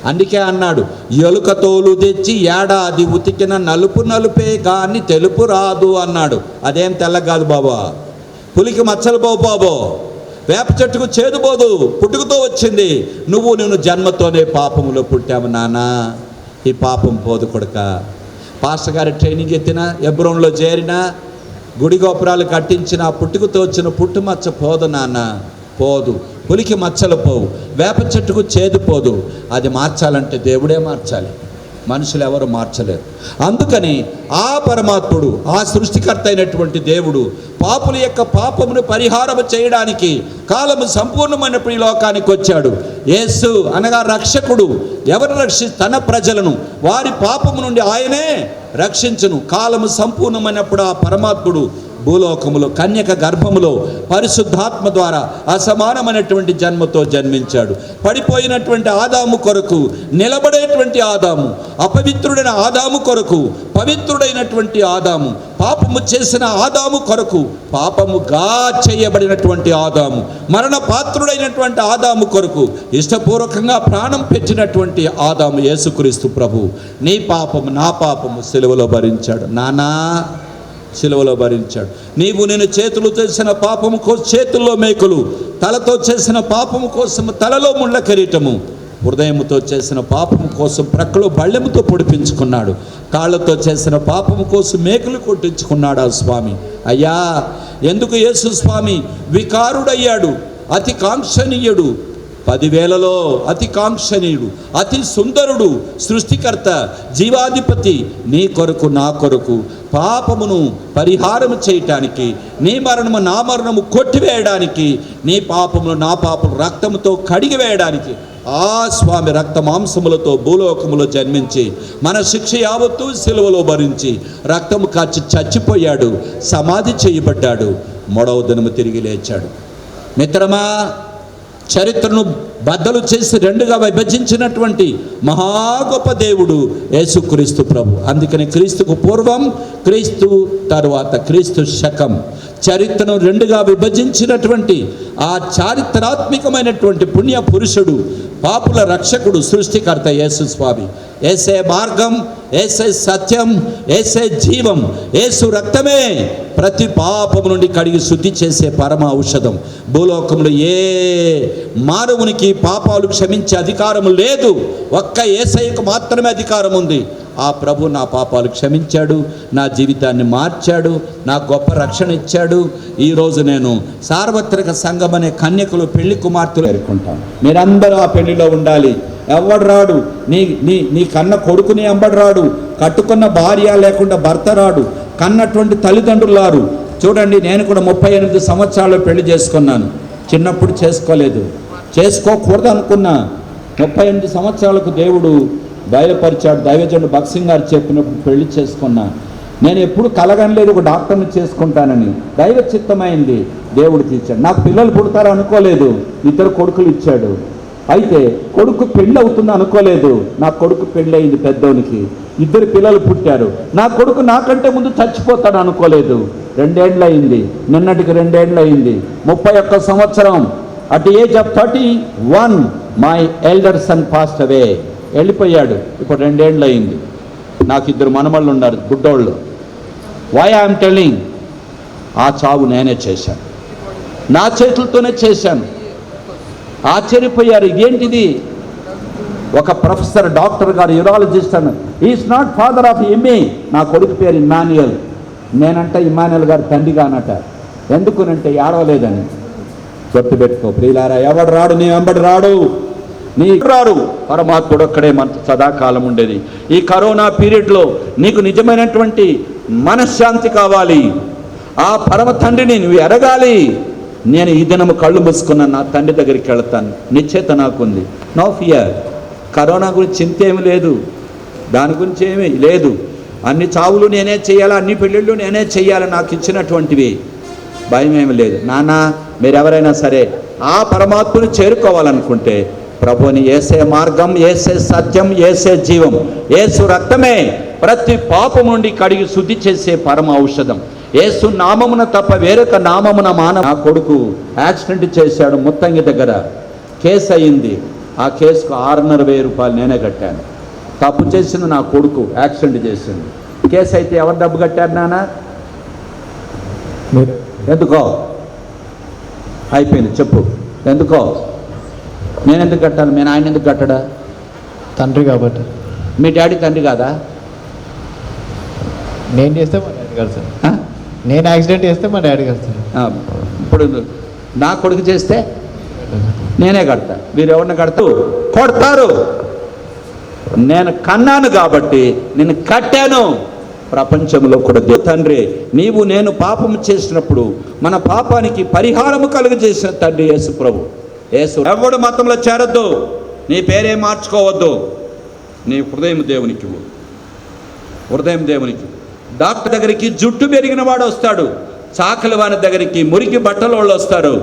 అందుకే అన్నాడు, ఎలుక తోలు తెచ్చి ఏడాది ఉతికిన నలుపే కానీ తెలుపు రాదు అన్నాడు. అదేం తెల్ల కాదు బాబా. పులికి మచ్చలు పోవు బాబో, వేప చెట్టుకు చేదు పోదు, పుట్టుకతో వచ్చింది. నువ్వు జన్మతోనే పాపములో పుట్టావు నాన్న, ఈ పాపం పోదు కొడుక. పాస్టర్ గారి ట్రైనింగ్ ఎత్తిన, ఎబ్రోన్లో చేరిన, గుడి గోపురాలు కట్టించిన, పుట్టుకతో వచ్చిన పుట్టుమచ్చ పోదు నాన్న, పోదు. పులికి మచ్చలు పోవు, వేప చెట్టుకు చేదు పోదు. అది మార్చాలంటే దేవుడే మార్చాలి, మనుషులు ఎవరు మార్చలేరు. అందుకని ఆ పరమాత్ముడు, ఆ సృష్టికర్త అయినటువంటి దేవుడు పాపుల యొక్క పాపమును పరిహారం చేయడానికి కాలము సంపూర్ణమైనప్పుడు ఈ లోకానికి వచ్చాడు. యేసు అనగా రక్షకుడు. ఎవరు తన ప్రజలను వారి పాపము నుండి ఆయనే రక్షించును. కాలము సంపూర్ణమైనప్పుడు ఆ పరమాత్ముడు భూలోకములో కన్యక గర్భములో పరిశుద్ధాత్మ ద్వారా అసమానమైనటువంటి జన్మతో జన్మించాడు. పడిపోయినటువంటి ఆదాము కొరకు నిలబడేటువంటి ఆదాము, అపవిత్రుడైన ఆదాము కొరకు పవిత్రుడైనటువంటి ఆదాము, పాపము చేసిన ఆదాము కొరకు పాపముగా చేయబడినటువంటి ఆదాము, మరణ పాత్రుడైనటువంటి ఆదాము కొరకు ఇష్టపూర్వకంగా ప్రాణం పెట్టినటువంటి ఆదాము యేసుక్రీస్తు ప్రభు నీ పాపము నా పాపము సిలువలో భరించాడు. నానా సిలువలో భరించాడు. నేను చేతులు చేసిన పాపము కోసం చేతుల్లో మేకులు, తలతో చేసిన పాపము కోసం తలలో ముళ్ళ కిరీటము, హృదయముతో చేసిన పాపము కోసం ప్రక్కలో బళ్ళెముతో పొడిపించుకున్నాడు, కాళ్ళతో చేసిన పాపము కోసం మేకులు కొట్టించుకున్నాడు ఆ స్వామి. అయ్యా, ఎందుకు యేసు స్వామి వికారుడయ్యాడు, అతి కాంక్షణీయుడు, 10,000లో అతి కాంక్షణీయుడు, అతి సుందరుడు, సృష్టికర్త, జీవాధిపతి నీ కొరకు నా కొరకు పాపమును పరిహారం చేయటానికి, నీ మరణము నా మరణము కొట్టివేయడానికి, నీ పాపమును నా పాపము రక్తముతో కడిగివేయడానికి ఆ స్వామి రక్త మాంసములతో భూలోకములో జన్మించి మన శిక్ష యావత్తు సిలువలో భరించి రక్తము కాచి చచ్చిపోయాడు, సమాధి చేయబడ్డాడు, 3వ దినము తిరిగి లేచాడు. మిత్రమా, చరిత్రను బద్దలు చేసి 2గా విభజించినటువంటి మహా గొప్ప దేవుడు యేసుక్రీస్తు ప్రభు. అందుకని క్రీస్తుకు పూర్వం, క్రీస్తు తరువాత, క్రీస్తు శకం. చరిత్రను 2గా విభజించినటువంటి ఆ చారిత్రాత్మకమైనటువంటి పుణ్య పురుషుడు, పాపుల రక్షకుడు, సృష్టికర్త యేసు స్వామి. యేసే మార్గం, యేసే సత్యం, యేసే జీవం, యేసు రక్తమే ప్రతి పాపము నుండి కడిగి శుద్ధి చేసే పరమ ఔషధం. భూలోకంలో ఏ మానవునికి పాపాలు క్షమించే అధికారం లేదు, ఒక్క యేసయ్యకు మాత్రమే అధికారం ఉంది. ఆ ప్రభు నా పాపాలు క్షమించాడు, నా జీవితాన్ని మార్చాడు, నాకు గొప్ప రక్షణ ఇచ్చాడు. ఈరోజు నేను సార్వత్రిక సంఘం అనే కన్యకులు పెళ్లి కుమార్తెలు ఎదుర్కొంటాను. మీరందరూ ఆ పెళ్లిలో ఉండాలి. ఎవడు రాడు, నీ కన్న కొడుకుని ఎంబడి రాడు, కట్టుకున్న భార్య లేకుండా భర్త రాడు, కన్నటువంటి తల్లిదండ్రులు రారు. చూడండి, నేను కూడా 38 సంవత్సరాలు పెళ్లి చేసుకున్నాను. చిన్నప్పుడు చేసుకోలేదు, చేసుకోకూడదు అనుకున్నా. 38 సంవత్సరాలకు దేవుడు బయలుపరిచాడు. దైవజనుడు భక్సింగ్ గారు చెప్పినప్పుడు పెళ్లి చేసుకున్నా. నేను ఎప్పుడు కలగనలేదు ఒక డాక్టర్ని చేసుకుంటానని. దైవ చిత్తమైంది, దేవుడు తీర్చాడు. నాకు పిల్లలు పుడతారు అనుకోలేదు, 2 కొడుకులు ఇచ్చాడు. అయితే కొడుకు పెళ్ళి అవుతుంది అనుకోలేదు, నా కొడుకు పెళ్ళి అయింది పెద్దోనికి, 2 పిల్లలు పుట్టారు. నా కొడుకు నాకంటే ముందు చచ్చిపోతాడు అనుకోలేదు. 2 ఏళ్ళు అయింది, నిన్నటికి 2 ఏళ్ళు అయింది. 31 సంవత్సరం, at the age of 31 my elder son passed away, వెళ్ళిపోయాడు. ఇప్పుడు 2 ఏళ్ళు అయింది. నాకు 2 మనమళ్ళు ఉన్నారు, గుడ్డోళ్ళు. వై ఐఎమ్ టెల్లింగ్, ఆ చావు నేనే చేశాను, నా చేతులతోనే చేశాను. ఆశ్చర్యపోయారు, ఇదేంటిది? ఒక ప్రొఫెసర్, డాక్టర్ గారు, యూరాలజిస్ట్ అని, is not father of MA. నా కొడుకు పేరు ఇమ్మాన్యుయల్. నేనంట ఇమ్మాన్యుయల్ గారు తండ్రి కానట. ఎందుకునంటే ఏడవలేదని. గుర్తుపెట్టుకో ప్రియులారా, ఎవడు రాడు నీ వెంబడి రాడు, నీ రాడు. పరమాత్ముడు ఒక్కడే మన సదాకాలం ఉండేది. ఈ కరోనా పీరియడ్లో నీకు నిజమైనటువంటి మనశ్శాంతి కావాలి, ఆ పరమ తండ్రిని నువ్వు ఎరగాలి. నేను ఈ దినము కళ్ళు మూసుకున్న నా తండ్రి దగ్గరికి వెళతాను, నిశ్చేత నాకుంది. No fear. కరోనా గురించి చింత ఏమి లేదు, దాని గురించి ఏమీ లేదు. అన్ని చావులు నేనే చేయాలి, అన్ని పెళ్ళిళ్ళు నేనే చేయాలి, నాకు ఇచ్చినటువంటివి. భయం ఏమి లేదు. నాన్న, మీరెవరైనా సరే ఆ పరమాత్మను చేరుకోవాలనుకుంటే ప్రభుని యేసే మార్గం, యేసే సత్యం, యేసే జీవం, యేసు రక్తమే ప్రతి పాపం నుండి కడిగి శుద్ధి చేసే పరమ ఔషధం. యేసు నామమున తప్ప వేరొక నామమున నా కొడుకు యాక్సిడెంట్ చేశాడు ముత్తంగి దగ్గర, కేసు అయింది. ఆ కేసుకు 6,500 రూపాయలు నేనే కట్టాను. తప్పు చేసింది నా కొడుకు, యాక్సిడెంట్ చేసింది. కేసు అయితే ఎవరు డబ్బు కట్టారు నాన్న? ఎందుకో అయిపోయింది. చెప్పు ఎందుకో. నేను ఎందుకు కట్టాలి? నేను ఆయన ఎందుకు కట్టడా? తండ్రి కాబట్టి. మీ డాడీ తండ్రి కాదా? నేను చేస్తే మా డాడీ కడతారు. ఆ? నేను యాక్సిడెంట్ చేస్తే మా డాడీ కడతారు. ఇప్పుడు నా కొడుకు చేస్తే నేనే కడతా. మీరు ఎవరిని కడతారు? కొడతారు. నేను కన్నాను కాబట్టి నేను కట్టాను. ప్రపంచంలో కూడా తండ్రి, నీవు నేను పాపము చేసినప్పుడు మన పాపానికి పరిహారము కలుగజేసిన తండ్రి యేసు ప్రభు. యేసు ఎవడు మతంలో చేరొద్దు, నీ పేరే మార్చుకోవద్దు, నీ హృదయం దేవునికి ఇవ్వు. హృదయం దేవునికి. డాక్టర్ దగ్గరికి జుట్టు పెరిగిన వాడు వస్తాడు, చాకలి వాని దగ్గరికి మురికి బట్టల వాళ్ళు వస్తారు.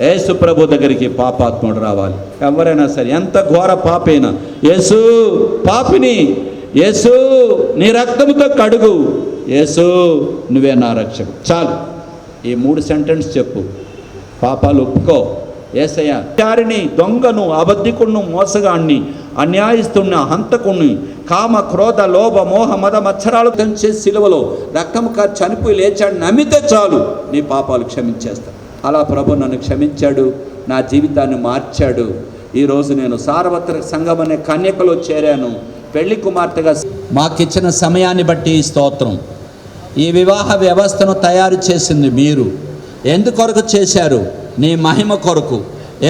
యేసు ప్రభు దగ్గరికి పాపాత్ముడు రావాలి. ఎవరైనా సరే, ఎంత ఘోర పాపైనా, యేసు పాపిని, యేసు నీ రక్తముతో కడుగు, యేసు నువ్వే నా రక్షకు. చాలు, ఈ 3 సెంటెన్స్ చెప్పు, పాపాలు ఒప్పుకో. యేసయ్య చారిని, దొంగను, అబద్ధికుణ్ణి, మోసగాన్ని, అన్యాయస్తుణ్ణి, హంతకుణ్ణి, కామ క్రోధ లోభ మోహ మద మత్సరాలు తెంచే సిలువలో రక్తము కాచి చనిపోయి లేచాడు నమ్మితే చాలు, నీ పాపాలు క్షమించేస్తా. అలా ప్రభు నన్ను క్షమించాడు, నా జీవితాన్ని మార్చాడు. ఈరోజు నేను సార్వత్రిక సంఘం అనే కన్యకలో చేరాను, పెళ్లి కుమార్తెగా. మాకిచ్చిన సమయాన్ని బట్టి స్తోత్రం. ఈ వివాహ వ్యవస్థను తయారు చేసింది మీరు. ఎందుకొరకు చేశారు? నీ మహిమ కొరకు.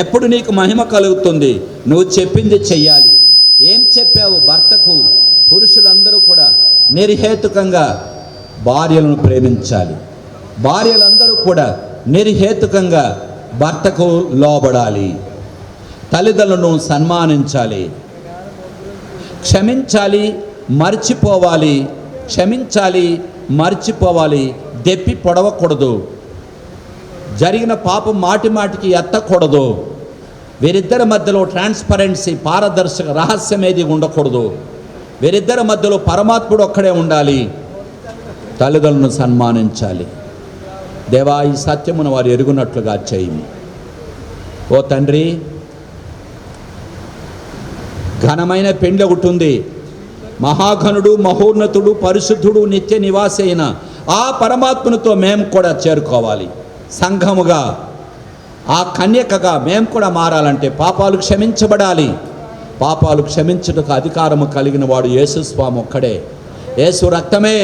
ఎప్పుడు నీకు మహిమ కలుగుతుంది? నువ్వు చెప్పింది చెయ్యాలి. ఏం చెప్పావు భర్తకు? పురుషులందరూ కూడా నిర్హేతుకంగా భార్యలను ప్రేమించాలి. భార్యలందరూ కూడా నిర్హేతుకంగా భర్తకు లోబడాలి. తల్లిదండ్రులను సన్మానించాలి. క్షమించాలి, మర్చిపోవాలి. క్షమించాలి, మర్చిపోవాలి. దెప్పి పొడవకూడదు. జరిగిన పాపం మాటి మాటికి ఎత్తకూడదు. వీరిద్దరి మధ్యలో ట్రాన్స్పరెన్సీ, పారదర్శక రహస్యం ఏది ఉండకూడదు. వీరిద్దరి మధ్యలో పరమాత్ముడు ఒక్కడే ఉండాలి. తల్లిదండ్రులను సన్మానించాలి. దేవా, ఈ సత్యమును వారు ఎరుగునట్లుగా చేయి. ఓ తండ్రి, ఘనమైన పెండ్లి ఒకటి ఉంది. మహాఘనుడు, మహోన్నతుడు, పరిశుద్ధుడు, నిత్య నివాసి అయిన ఆ పరమాత్మనితో మేము కూడా చేరుకోవాలి. సంఘముగా, ఆ కన్యకగా మేము కూడా మారాలంటే పాపాలు క్షమించబడాలి. పాపాలు క్షమించుటకు అధికారము కలిగిన వాడు యేసు స్వామి ఒక్కడే. యేసు రక్తమే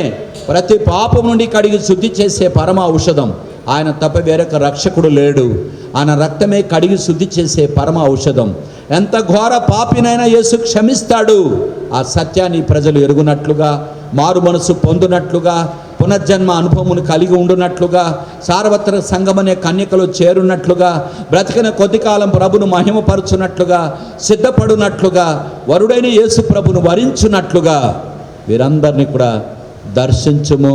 ప్రతి పాపం నుండి కడిగి శుద్ధి చేసే పరమ ఔషధం. ఆయన తప్ప వేరొక రక్షకుడు లేడు. ఆయన రక్తమే కడిగి శుద్ధి చేసే పరమ ఔషధం. ఎంత ఘోర పాపినైనా యేసు క్షమిస్తాడు. ఆ సత్యాన్ని ప్రజలు ఎరుగునట్లుగా, మారు మనసు పొందునట్లుగా, పునర్జన్మ అనుభవమును కలిగి ఉండునట్లుగా, సార్వత్రిక సంఘమనే కన్యకలో చేరున్నట్లుగా, బ్రతికిన కొద్ది కాలం ప్రభును మహిమపరచునట్లుగా, సిద్ధపడునట్లుగా, వరుడైన యేసు ప్రభును వరించునట్లుగా వీరందరినీ కూడా దర్శించుము,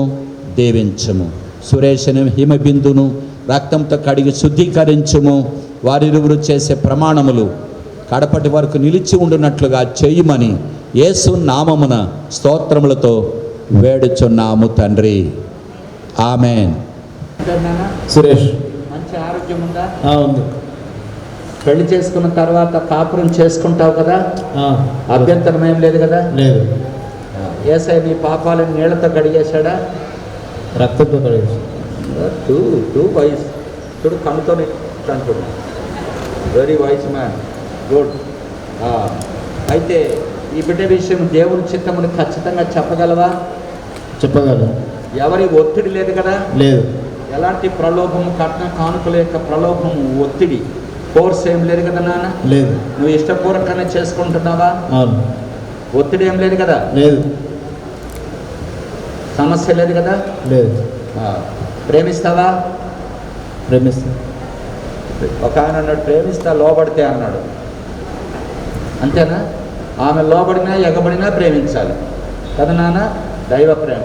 దీవించుము. సురేషను, హిమబిందును రక్తంతో కడిగి శుద్ధీకరించుము. వారిరువురు చేసే ప్రమాణములు కడపటి వరకు నిలిచి ఉండునట్లుగా చేయమని యేసు నామమున స్తోత్రములతో వేడుచున్నాము తండ్రి. ఆమేన్. సురేష్. మంచి ఆరోగ్యం ఉందా? ఉంది. పెళ్లి చేసుకున్న తర్వాత కాపురం చేసుకుంటావు కదా? అభ్యంతరం ఏం లేదు కదా? లేదు. యేసయ్య నీ పాపాలను నీళ్లతో కడిగేశాడా? రక్తంతో కడిగేశాడు. Two vice. చూడు, కనుతో అంటున్నా. Very wise man, good. అయితే ఈ బిడ్డ విషయం దేవుని చిత్తముని ఖచ్చితంగా చెప్పగలవా? చెప్పగలరు. ఎవరి ఒత్తిడి లేదు కదా? లేదు. ఎలాంటి ప్రలోభము, కట్న కానుకల యొక్క ప్రలోభము, ఒత్తిడి, ఫోర్స్ ఏం లేదు కదా నాన్న? లేదు. నువ్వు ఇష్టపూర్వకంగా చేసుకుంటున్నావా? అవును. ఒత్తిడి ఏం లేదు కదా? లేదు. సమస్య లేదు కదా? లేదు. ప్రేమిస్తావా? ప్రేమిస్తా. ఒక ఆయన అన్నాడు, ప్రేమిస్తా లోబడితే అన్నాడు. అంతేనా? ఆమె లోబడినా ఎగబడినా ప్రేమించాలి కదా నాన్న? దైవ ప్రేమ.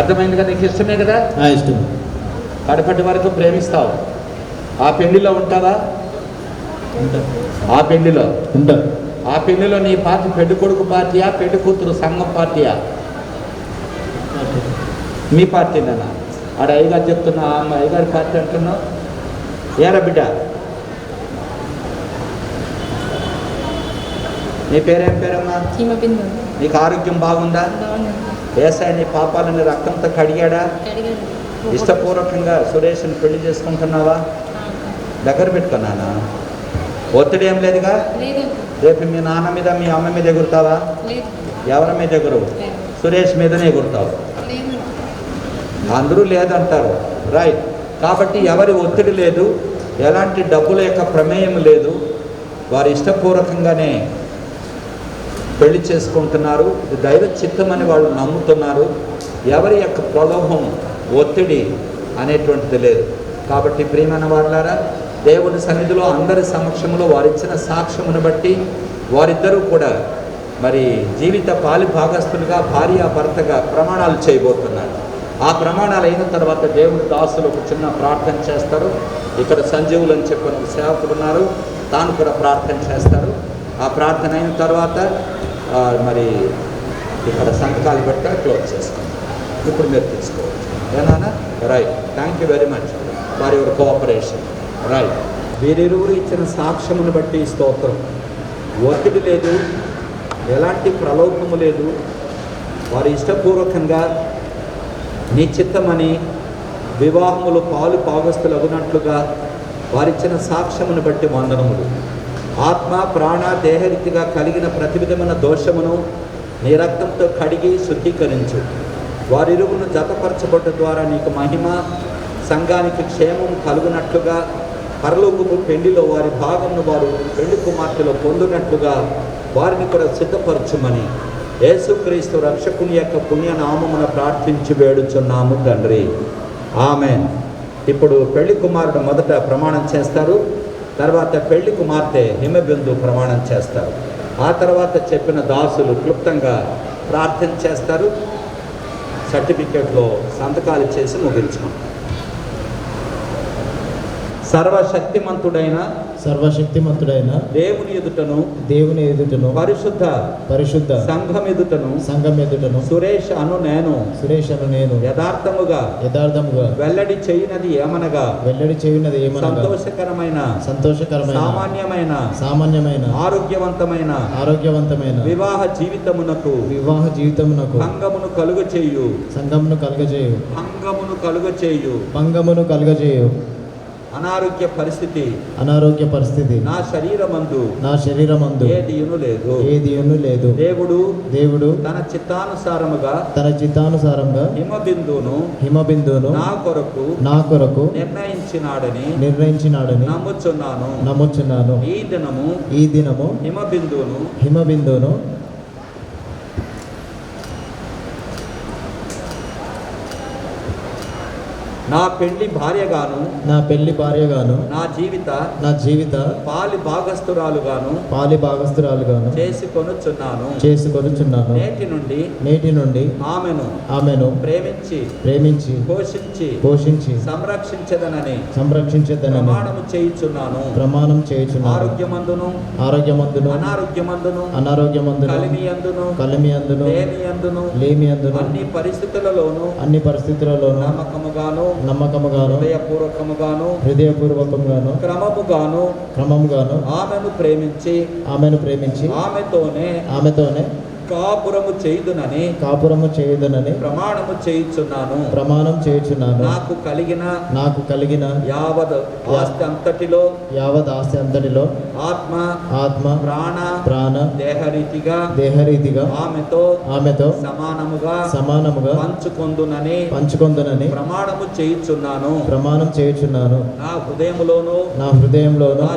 అర్థమైంది కదా? నీకు ఇష్టమే కదా? ఇష్టం. కడపటి వరకు ప్రేమిస్తావు. ఆ పెళ్లిలో ఉంటావా? ఆ పెళ్లిలో ఉంటా. ఆ పెళ్లిలో నీ పార్టీ పెళ్లి కొడుకు పార్టీయా, పెళ్లి కూతురు సంఘం పార్టీయా? మీ పార్టీనా? ఆడ అయ్యగారు చెప్తున్నా, ఆ అయ్యగారి పార్టీ అంటున్నావు. ఏరా బిడ్డ, నీ పేరేం పేరమ్మా? నీకు ఆరోగ్యం బాగుందా? యేసయ్య నీ పాపాలని రక్తంతో కడిగాడా? ఇష్టపూర్వకంగా సురేష్ని పెళ్లి చేసుకుంటున్నావా? దగ్గర పెట్టుకున్నానా? ఒత్తిడి ఏం లేదుగా. లేదు రేపు మీ నాన్న మీద మీ అమ్మ మీద ఎగురుతావా? లేదు ఎవరి మీద ఎగురు? లేదు సురేష్ మీదనే ఎగురుతావు. లేదు అందరూ లేదంటారు, రైట్. కాబట్టి ఎవరి ఒత్తిడి లేదు, ఎలాంటి డబ్బుల యొక్క ప్రమేయం లేదు, వారి ఇష్టపూర్వకంగానే పెళ్లి చేసుకుంటున్నారు. ఇది దైవ చిత్తమని వాళ్ళు నమ్ముతున్నారు. ఎవరి యొక్క ప్రలోభం, ఒత్తిడి అనేటువంటిది లేదు. కాబట్టి ప్రియమైన వారులారా, దేవుని సన్నిధిలో అందరి సమక్షంలో వారిచ్చిన సాక్ష్యమును బట్టి వారిద్దరూ కూడా మరి జీవిత పాలి భాగస్తులుగా భార్యాభర్తగా ప్రమాణాలు చేయబోతున్నారు. ఆ ప్రమాణాలు అయిన తర్వాత దేవుని దాసులు ఒక చిన్న ప్రార్థన చేస్తారు. ఇక్కడ సంజీవులు అని చెప్పిన సేవకులు ఉన్నారు, తాను కూడా ప్రార్థన చేస్తారు. ఆ ప్రార్థన అయిన తర్వాత మరి ఇక్కడ సంతకాలు పెట్టి క్లోజ్ చేసుకుంటాం. ఇప్పుడు మీరు తీసుకోవచ్చు. ఏనా? Right. Thank you very much for your cooperation. Right. వీరిరువురు ఇచ్చిన సాక్ష్యమును బట్టి స్తోత్రం. ఒత్తిడి లేదు, ఎలాంటి ప్రలోభము లేదు. వారి ఇష్టపూర్వకంగా నీ చిత్తమని వివాహములు పాలు పాగస్తులు అగునట్లుగా వారిచ్చిన సాక్ష్యమును బట్టి వందనములు. ఆత్మ ప్రాణ దేహరీతిగా కలిగిన ప్రతి విధమైన దోషమును నీ రక్తంతో కడిగి శుద్ధీకరించు. వారిరువును జతపరచబడ్డ ద్వారా నీకు మహిమ, సంఘానికి క్షేమం కలుగునట్లుగా, పరలోకపు పెళ్లిలో వారి భాగమును వారు పెళ్లి కుమార్తెలో పొందినట్లుగా వారిని కూడా సిద్ధపరచుమని యేసుక్రీస్తు రక్షకుని యొక్క పుణ్యనామమున ప్రార్థించి వేడుచున్నాము తండ్రి. ఆమేన్. ఇప్పుడు పెళ్లి కుమారుడు మొదట ప్రమాణం చేస్తారు, తర్వాత పెళ్లి కుమార్తె హిమబిందు ప్రమాణం చేస్తారు. ఆ తర్వాత చెప్పిన దాసులు క్లుప్తంగా ప్రార్థన చేస్తారు. సర్టిఫికెట్లో సంతకాలు చేసి ముగించాం. సర్వశక్తిమంతుడైన దేవుని ఎదుటను పరిశుద్ధ సంఘం ఎదుటను సురేష్ అను నేను యథార్థముగా వెల్లడి చేయునది ఏమనగా సంతోషకరమైన సామాన్యమైన ఆరోగ్యవంతమైన వివాహ జీవితమునకు భంగమును కలుగచేయు అనారోగ్య పరిస్థితి నా శరీరమందు ఏదియును లేదు. దేవుడు తన చిత్తానుసారముగా హిమబిందును నా కొరకు నిర్ణయించినాడని నమ్ముచున్నాను. ఈ దినము హిమబిందును నా పెళ్లి భార్యగాను నా జీవిత పాలి భాగస్తురాలుగాను చేసుకొనుచున్నాను. నేటి నుండి ఆమెను ప్రేమించి పోషించి సంరక్షించదనని ప్రమాణము చేయుచున్నాను. ఆరోగ్యమందును అనారోగ్యమందును కలిమియందును లేమియందును అన్ని పరిస్థితులలోనూ నమ్మకముగాను హృదయపూర్వకముగాను క్రమముగాను ఆమెను ప్రేమించి ఆమెతోనే కాపురము చేయుదునని ప్రమాణము చేయుచున్నాను. నాకు కలిగిన యావత్ ఆస్తి అంతటిలో ఆత్మ ప్రాణ దేహరీతిగా ఆమెతో సమానముగా పంచుకొందునని ప్రమాణము చేయుచున్నాను. నా హృదయములోను నా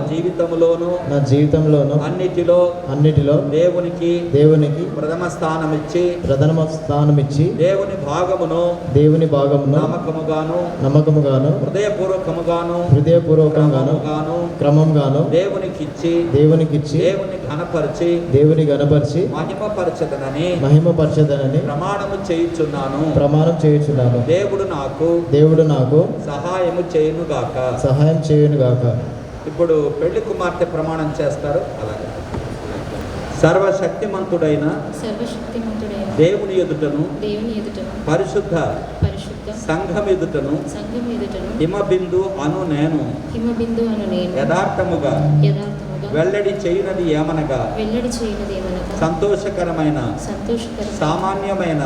జీవితములోను అన్నిటిలో దేవునికి ప్రథమ స్థానమిచ్చి దేవుని భాగమును నమ్మకముగాను హృదయపూర్వకముగాను క్రమముగాను దేవునికిచ్చి దేవుని ఘనపరిచి మహిమపరచదనని ప్రమాణము చేయుచున్నాను. దేవుడు నాకు సహాయం చేయునుగాక. ఇప్పుడు పెళ్లి కుమార్తె ప్రమాణం చేస్తారు. అలాగే సర్వశక్తిమంతుడైన దేవుని ఎదుటను పరిశుద్ధ సంఘం ఎదుటను హిమబిందు అను నేను యథార్థముగా ప్రకారముగా వెల్లడి చేయునది ఏమనగా సంతోషకరమైన సామాన్యమైన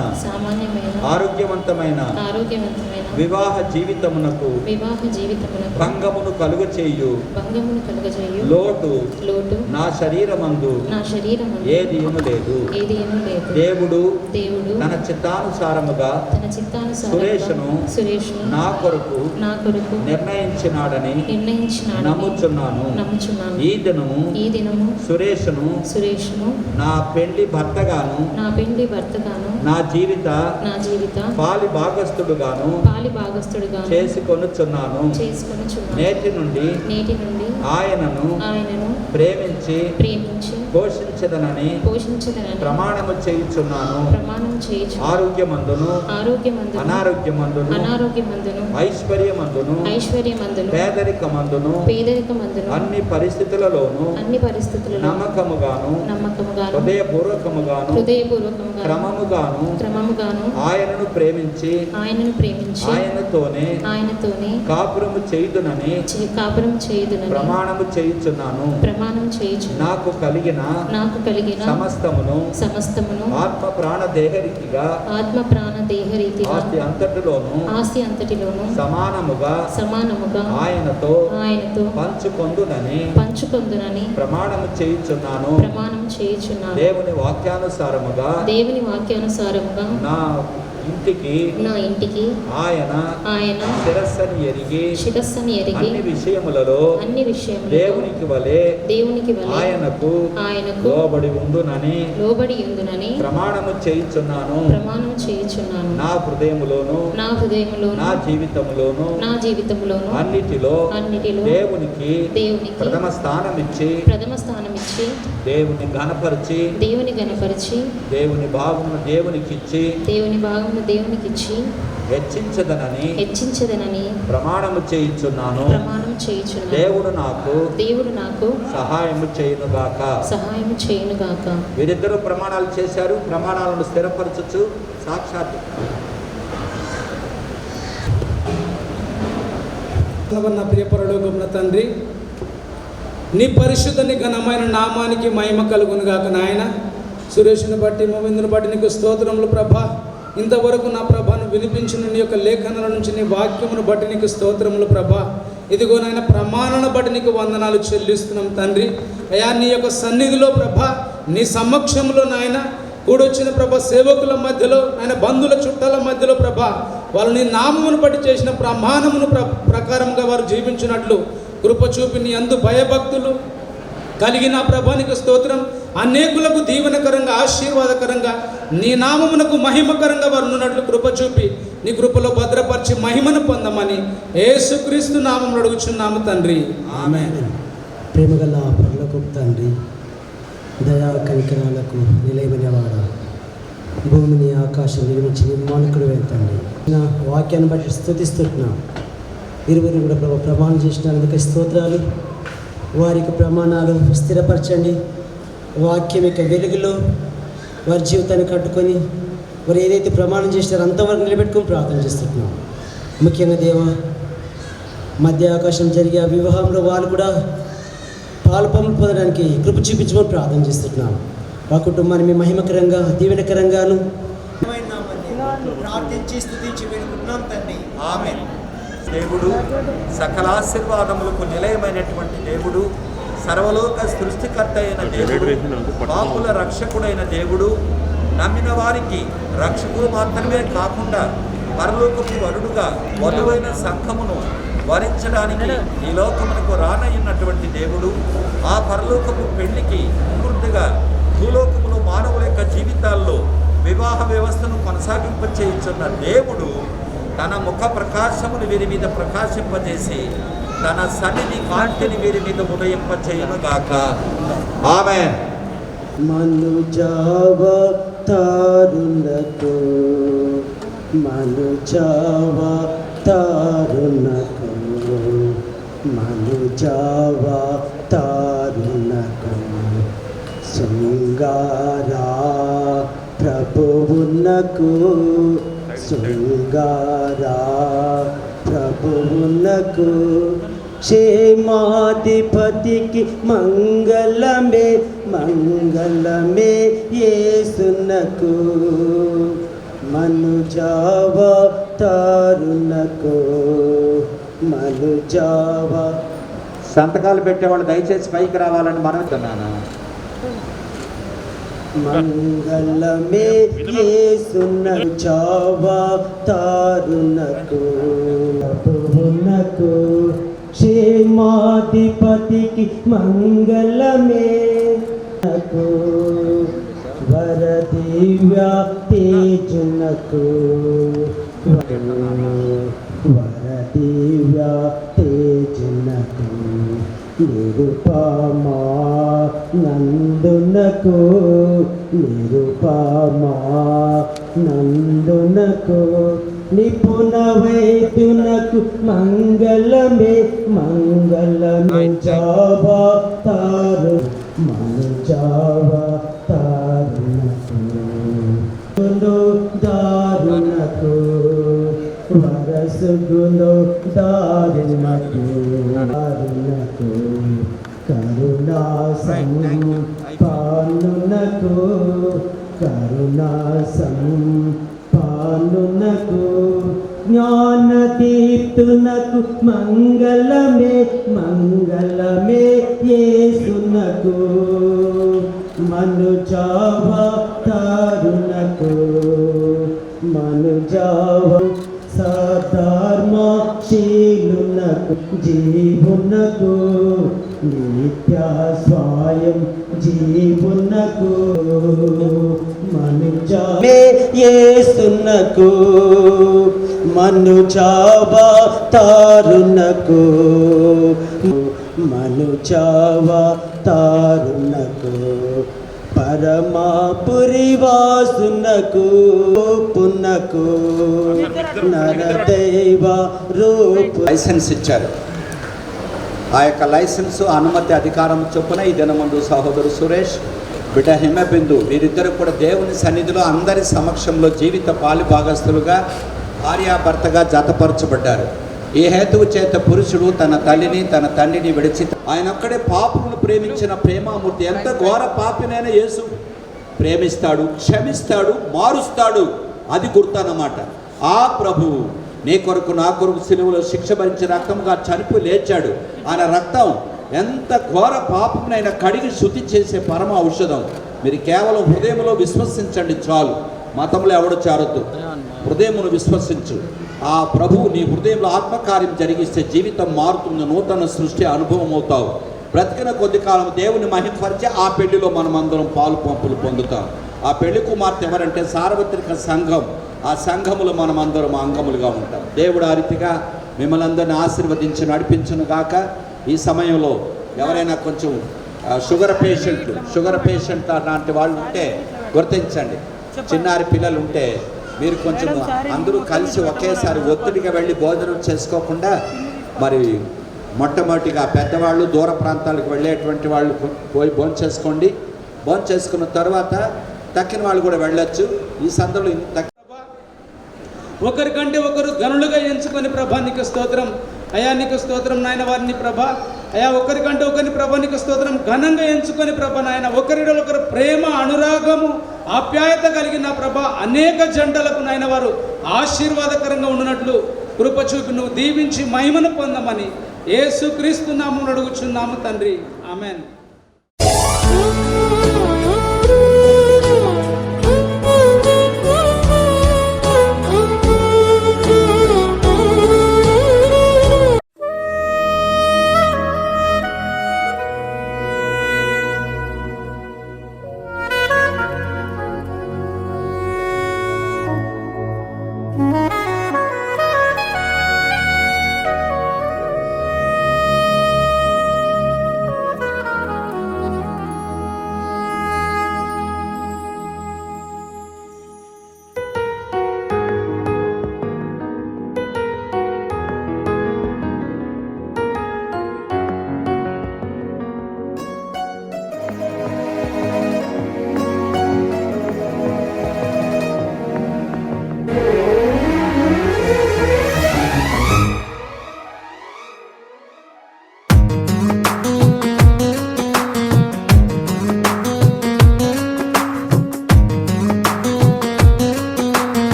ఆరోగ్యవంతమైన వివాహ జీవితమునకు భంగమును కలుగచేయు లోటు నా శరీరమందు ఏదియును లేదు. దేవుడు తన చిత్తానుసారముగా సురేషును నా కొరకు నిర్ణయించినాడని నమ్ముచున్నాను. ఈ దినము సురేషును నా పెండ్లి భర్తగాను నా జీవిత పాలి భాగస్థుడుగాను చేసుకొనుచున్నాను. నేటి నుండి ఆయనను ప్రేమించి పోషించదనని ప్రమాణము చేయుచున్నాను. ఆరోగ్యమందును అనారోగ్యమందును ఐశ్వర్యమందును పేదరికమందును అన్ని పరిస్థితులలోనూ నమ్మకముగాను హృదయపూర్వకముగాను క్రమముగాను ఆయనను ప్రేమించి ఆయనతోనే కాపురము చేయుదునని ప్రమాణము చేయుచున్నాను. నాకు కలిగిన సమస్తమును ఆత్మ ప్రాణ దేహరీతిగా ఆస్తి అంతటిలోను సమానముగా ఆయనతో పంచుకొందునని ప్రమాణము చేయుచున్నాను. దేవుని వాక్యానుసారముగా నా ఇంటికి ఆయన శిరస్సుని ఎరిగి అన్ని విషయములలో దేవునికి వలె ఆయనకు లోబడి ఉండునని ప్రమాణము చేయుచున్నాను. నా హృదయములోను నా జీవితములోను అన్నిటిలో దేవునికి ప్రథమ స్థానమిచ్చి దేవుని గణపరిచి దేవుని భాగమును దేవునికి ఇచ్చి హెచ్చించదనని ప్రమాణము చేయుచున్నాను. దేవుడు నాకు సహాయము చేయునుగాక. వీరిద్దరూ ప్రమాణాలు చేశారు. ప్రమాణాలను స్థిరపరచచ్చు సాక్షాత్ ప్రియ పరలోకమున తండ్రి, నీ పరిశుద్ధ నీ ఘనమైన నామానికి మహిమ కలుగునుగాక. నాయన సురేషుని బట్టి మోవిందుని బట్టి నీకు స్తోత్రములు ప్రభా. ఇంతవరకు నా ప్రభాను వినిపించిన నీ యొక్క లేఖనాల నుంచి నీ వాక్యమును బట్టి నీకు స్తోత్రములు ప్రభా. ఇదిగో నాయన ప్రమాణాలను బట్టి నీకు వందనాలు చెల్లిస్తున్నాం తండ్రి. అయా నీ యొక్క సన్నిధిలో ప్రభా, నీ సమక్షంలో నాయన కూడొచ్చిన ప్రభ సేవకుల మధ్యలో ఆయన బంధువుల చుట్టాల మధ్యలో ప్రభ వాళ్ళు నీ నామమును బట్టి చేసిన ప్రమాణమును ప్రకారంగా వారు జీవించినట్లు కృప చూపి నీ అందు భయభక్తులు కలిగిన ప్రభానికి స్తోత్రం. అనేకులకు దీవెనకరంగా ఆశీర్వాదకరంగా నీ నామమునకు మహిమకరంగా వారు ఉన్నట్లు కృప చూపి నీ కృపలో భద్రపరిచి మహిమను పొందమని యేసుక్రీస్తు నామమున అడుగుచున్నాము తండ్రి, ఆమేన్. ప్రేమగల పరలోకపు తండ్రి, దయా కనికరాలకు నిలయమైనవాడ, భూమిని ఆకాశం నిర్మించి నిర్మాణకుడు తండ్రి, నా వాక్యాన్ని బట్టి స్తుతిస్తున్నా. ఇరువురు కూడా ప్రమాణం చేసినందుకు స్తోత్రాలు. వారి యొక్క ప్రమాణాలు స్థిరపరచండి. వాక్యం యొక్క వెలుగులో వారి జీవితాన్ని కట్టుకొని వారు ఏదైతే ప్రమాణం చేసినారో అంతవరకు నిలబెట్టుకొని ప్రార్థన చేస్తున్నాం. ముఖ్యంగా దేవ, మధ్య ఆకాశం జరిగే ఆ వివాహంలో వాళ్ళు కూడా పాల్పొందు పొందడానికి కృప చూపించమని ప్రార్థన చేస్తున్నాం. మా కుటుంబాన్ని మీ మహిమకరంగా దీవెనకరంగాను ప్రార్థించి స్తుతించి వేడుకుంటున్నాం తండ్రి, ఆమేన్. దేవుడు సకల ఆశీర్వాదములకు నిలయమైనటువంటి దేవుడు, సర్వలోక సృష్టికర్త అయిన దేవుడు, పాపుల రక్షకుడైన దేవుడు, నమ్మిన వారికి రక్షకుడు మాత్రమే కాకుండా పరలోకపు వరుడుగా వధువైన సంఘమును వరించడానికి ఈ లోకమునకు రానయ్యున్నటువంటి దేవుడు, ఆ పరలోకపు పెళ్లికి పూర్తిగా భూలోకములో మానవుల యొక్క జీవితాల్లో వివాహ వ్యవస్థను కొనసాగింపచేయుచున్న దేవుడు తన ముఖ ప్రకాశమును వీరి మీద ప్రకాశింపజేసి తన సన్నిధి కాంతిని వీరి మీద ఉదయింపచేయునుగాక, ఆమేన్. మనుజావతారునకు మనుజావతారునకు మనుజావతారునకు శృంగారా ప్రభువునకు శృంగారా ప్రభువునకు క్షేమాధిపతికి మంగళమే మంగళమే యేసునకు మనుజావతారునకు మనుజావ సంతకాలు పెట్టేవాళ్ళు దయచేసి పైకి రావాలని మనం విన్నాను. మంగళమే యేసునకు జావతారునకు ప్రభువునకు క్షేమాధిపతికి మంగళమే నకు వరదివ్య తేజునకు వరదివ్య తేజునకు నిరుపమా నందునకు నిరుపమా నందునకు నిపుణ వైద్యునకు మంగళమే మంగళమే జావతారు జావతారునకు దారునకు వరసుగును దారునకు దారునకు కరుణా సంపానునకు కరుణా సంపానునకు జ్ఞానదీప్తునకు మంగళమే మంగళమే యేసునకు మనుజావతారునకు మనుజావ సధర్మశీలునకు జీవునకు నిత్య స్వయం జీవునకు మనుజావే యేసునకు మనుజావతారునకు మనుజావతారునకు పరమాపురివాసునకు పునకు నరదైవ రూపు లైసెన్స్ ఇచ్చారు. ఆ యొక్క లైసెన్స్ అనుమతి అధికారం చొప్పున ఈ దినమందు సహోదరు సురేష్ బిడ్డ హిమబిందు వీరిద్దరు కూడా దేవుని సన్నిధిలో అందరి సమక్షంలో జీవిత పాలుభాగస్తులుగా భార్యాభర్తగా జతపరచబడ్డారు. ఈ హేతువు చేత పురుషుడు తన తల్లిని తన తండ్రిని విడిచి ఆయన ఒక్కడే పాపులను ప్రేమించిన ప్రేమామూర్తి. ఎంత ఘోర పాపినైనా యేసు ప్రేమిస్తాడు, క్షమిస్తాడు, మారుస్తాడు. అది గుర్తన్నమాట. ఆ ప్రభువు నీ కొరకు నా కొరకు సిలువలో శిక్ష భరించి రక్తంగా చనిపోయి లేచాడు. ఆయన రక్తం ఎంత ఘోర పాపమునైనా కడిగి శుద్ధి చేసే పరమ ఔషధం. మీరు కేవలం హృదయంలో విశ్వసించండి చాలు. మతంలో ఎవడు చేరొద్దు, హృదయమును విశ్వసించు. ఆ ప్రభువు నీ హృదయంలో ఆత్మకార్యం జరిగిస్తే జీవితం మారుతుంది, నూతన సృష్టి అనుభవం అవుతావు. బ్రతికిన కొద్ది కాలం దేవుని మహిమపరిచి ఆ పెళ్లిలో మనం అందరం పాలు పంపులు పొందుతాం. ఆ పెళ్లి కుమార్తె ఎవరంటే సార్వత్రిక సంఘం. ఆ సంఘములో మనం అందరం అంగములుగా ఉంటాం. దేవుడు ఆ రీతిగా మిమ్మల్ని అందరిని ఆశీర్వదించి నడిపించును గాక. ఈ సమయంలో ఎవరైనా కొంచెం షుగర్ పేషెంట్ లాంటి వాళ్ళు ఉంటే గుర్తించండి. చిన్నారి పిల్లలు ఉంటే మీరు కొంచెం అందరూ కలిసి ఒకేసారి ఒత్తిడిగా వెళ్ళి భోజనం చేసుకోకుండా మరి మొట్టమొదటిగా పెద్దవాళ్ళు దూర ప్రాంతాలకు వెళ్ళేటువంటి వాళ్ళు పోయి భోంచేసుకోండి. భోంచేసుకున్న తర్వాత తక్కిన వాళ్ళు కూడా వెళ్ళొచ్చు. ఈ సందర్భంలో ఒకరికంటే ఒకరు గనులుగా ఎంచుకొని ప్రభా నీకు స్తోత్రం. అయా నీకు స్తోత్రం నాయన. వారిని ప్రభా అయా ఒకరికంటే ఒకరిని ప్రభా నీకు స్తోత్రం ఘనంగా ఎంచుకొని ప్రభా నాయన ఒకరిలో ఒకరు ప్రేమ అనురాగము ఆప్యాయత కలిగిన ప్రభా అనేక జంటలకు నాయన వారు ఆశీర్వాదకరంగా ఉన్నట్లు కృప చూపి నువ్వు దీవించి మహిమను పొందమని యేసుక్రీస్తు నామమున అడుగుచున్నాము తండ్రి. ఆమెన్.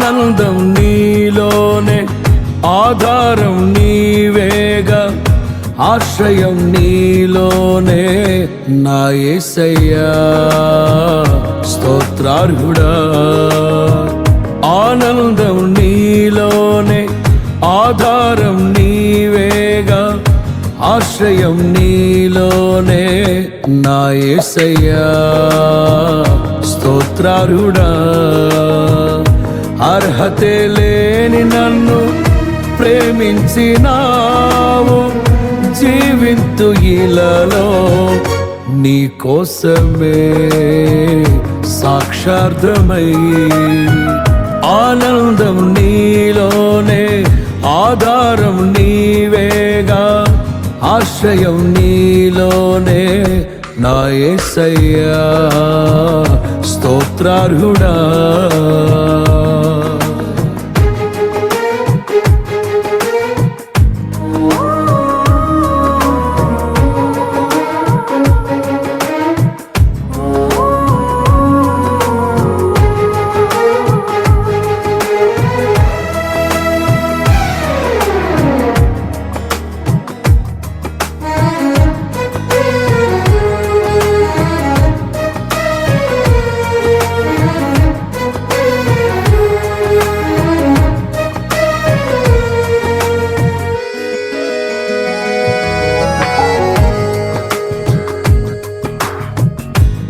ఆనందం నీలోనే, ఆధారం నీవేగా, ఆశ్రయం నీలోనే నా యేసయ్యా స్తోత్రార్హుడా. ఆనందం నీలోనే, ఆధారం నీవేగా, ఆశ్రయం నీలోనే నా యేసయ్యా స్తోత్రార్హుడా. అర్హతే లేని నన్ను ప్రేమించినావు, జీవింతు ఇలలో నీ కోసమే సాక్షార్థమై. ఆనందం నీలోనే, ఆధారం నీవేగా, ఆశ్రయం నీలోనే నా యేసయ్యా స్తోత్రార్హుడా.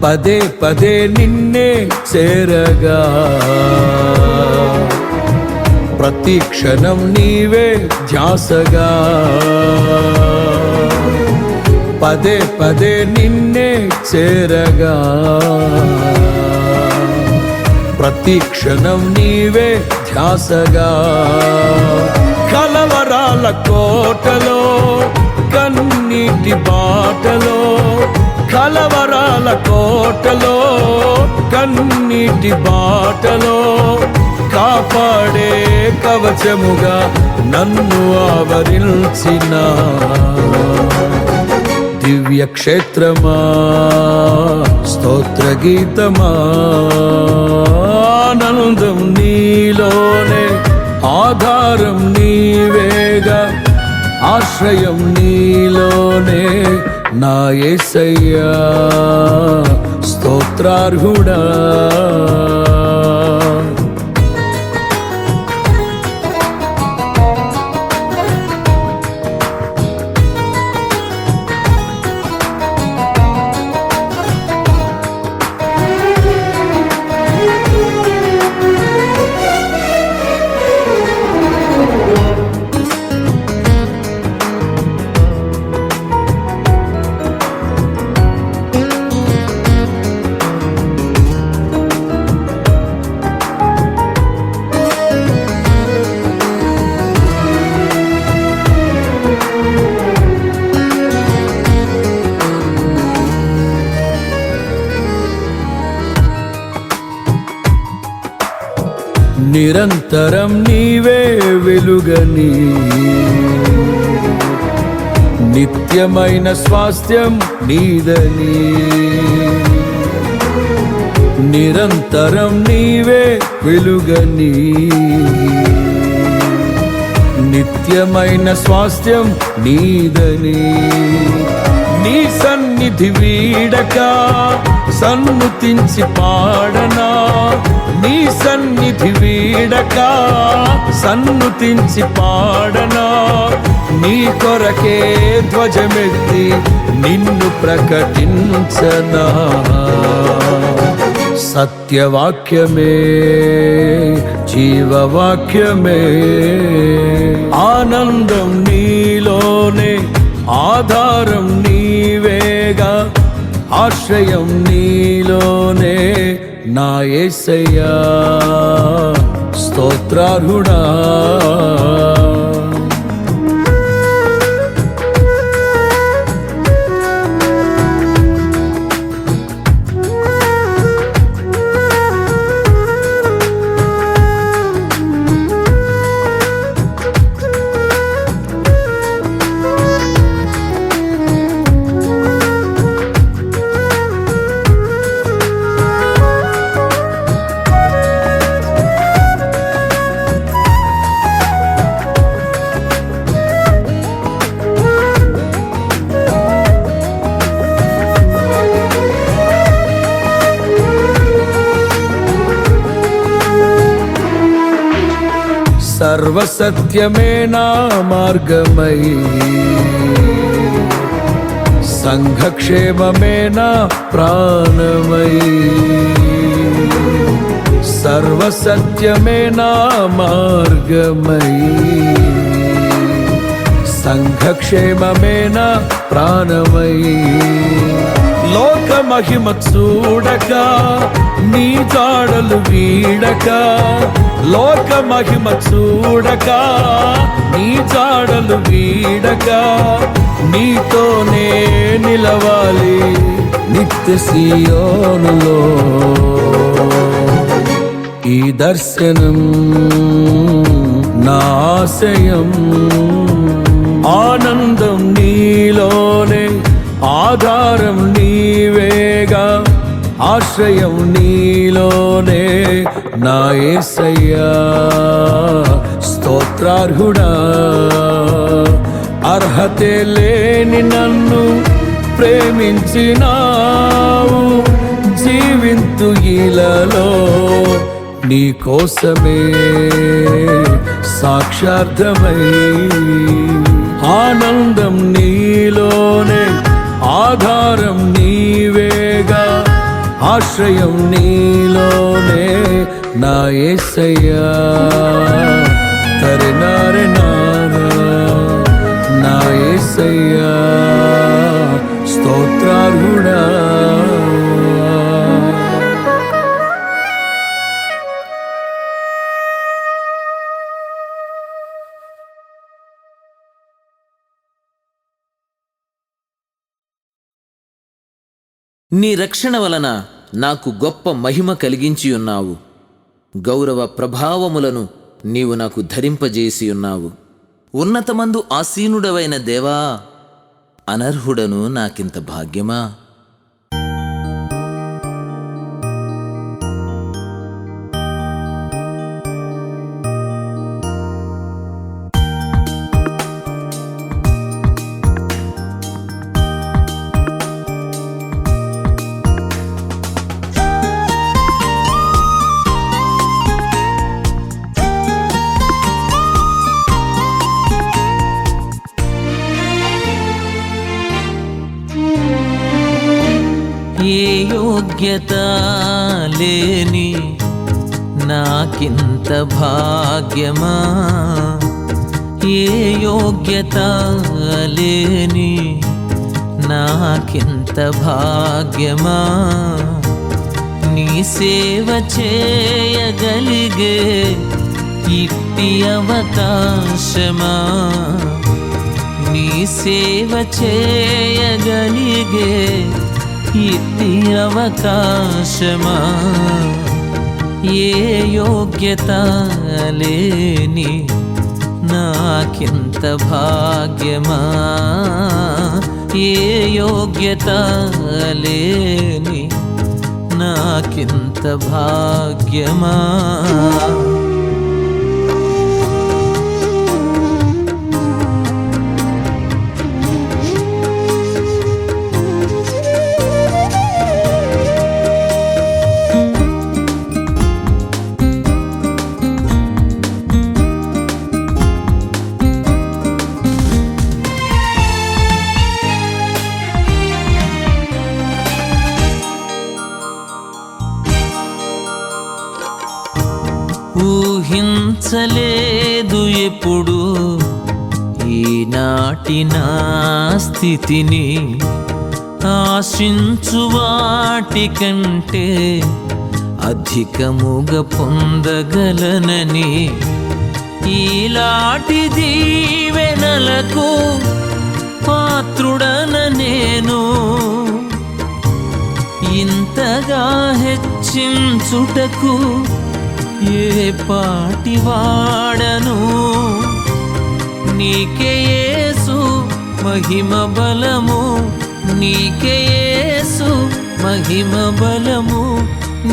పదే పదే నిన్నే చేరగా, ప్రతి క్షణం నీవే ధ్యాసగా. పదే పదే నిన్నే చేరగా, ప్రతి క్షణం నీవే ధ్యాసగా. కలవరాల కోటలో, కన్నీటి బాటలో, కలవరాల కోటలో, కన్నీటి బాటలో, కాపాడే కవచముగా నన్ను ఆవరించిన దివ్య క్షేత్రమా స్తోత్ర గీతమా. ఆనందం నీలోనే, ఆధారం నీవేగా, ఆశ్రయం నీలోనే నా యేసయ్యా స్తోత్రార్హుడా. నిరంతరం నీవే వెలుగని, నిత్యమైన స్వాస్థ్యం నీదని. నిరంతరం నీవే వెలుగని, నిత్యమైన స్వాస్థ్యం నీదని. నీ సన్నిధి వీడక సన్నుతించి పాడనా, నీ సన్నిధి వీడక సన్నుతించి పాడనా. నీ కొరకే ధ్వజమెత్తి నిన్ను ప్రకటించనా. సత్యవాక్యమే జీవవాక్యమే. ఆనందం నీలోనే, ఆధారం నీవేగా, ఆశ్రయం నీలోనే నా యేసయ్యా స్తోత్రార్హుడా. సర్వసత్యమే నా మార్గమై సంఘక్షేమమే నా ప్రాణమై సర్వసత్యమే నా మార్గమై సంఘక్షేమమే నా ప్రాణమై లోక మహిమ చూడక నీ జాడలు వీడక లోక మహిమ చూడక నీ జాడలు వీడక నీతోనే నిలవాలి నిత్య సియోనులో ఈ దర్శనం నా ఆశయం ఆనందం నీలోనే ఆధారం నీవేగా ఆశ్రయం నీలోనే నా యేసయ్యా స్తోత్రార్హుడా అర్హతే లేని నన్ను ప్రేమించినావు జీవింతు ఇలలో నీ కోసమే సాక్షార్థమై ఆనందం నీలోనే ఆధారం నీవేగా ఆశ్రయం నీలోనే నా యేసయ్యా తరినారే నారా నా యేసయ్యా స్తోత్రార్హుడా నీ రక్షణ వలన నాకు గొప్ప మహిమ కలిగించి ఉన్నావు. గౌరవ ప్రభావములను నీవు నాకు ధరింపజేసి ఉన్నావు. ఉన్నతమందు ఆసీనుడవైన దేవా, అనర్హుడను నాకింత భాగ్యమా? ఏ యోగ్యత లేని నాకింత భాగ్యమా? ఏ యోగ్యత లేని నాకింత భాగ్యమా? నీ సేవ చేయగలిగే ఇట్టి అవకాశమా? నీ సేవ చేయగలిగే ఇట్టి అవకాశమా? ఏ యోగ్యత లేని నాకింత భాగ్యమా? ఏ యోగ్యత లేని నాకింత భాగ్యమా? ఊహించలేదు ఎప్పుడు ఈనాటి నా స్థితిని, ఆశించు వాటి కంటే అధికముగా పొందగలనని. ఈలాటి దీవెనలకు పాత్రుడన నేను, ఇంతగా హెచ్చించుటకు ఏ పాటి వాడను? నీకే యేసు మహిమ బలము, నీకే యేసు మహిమ బలము,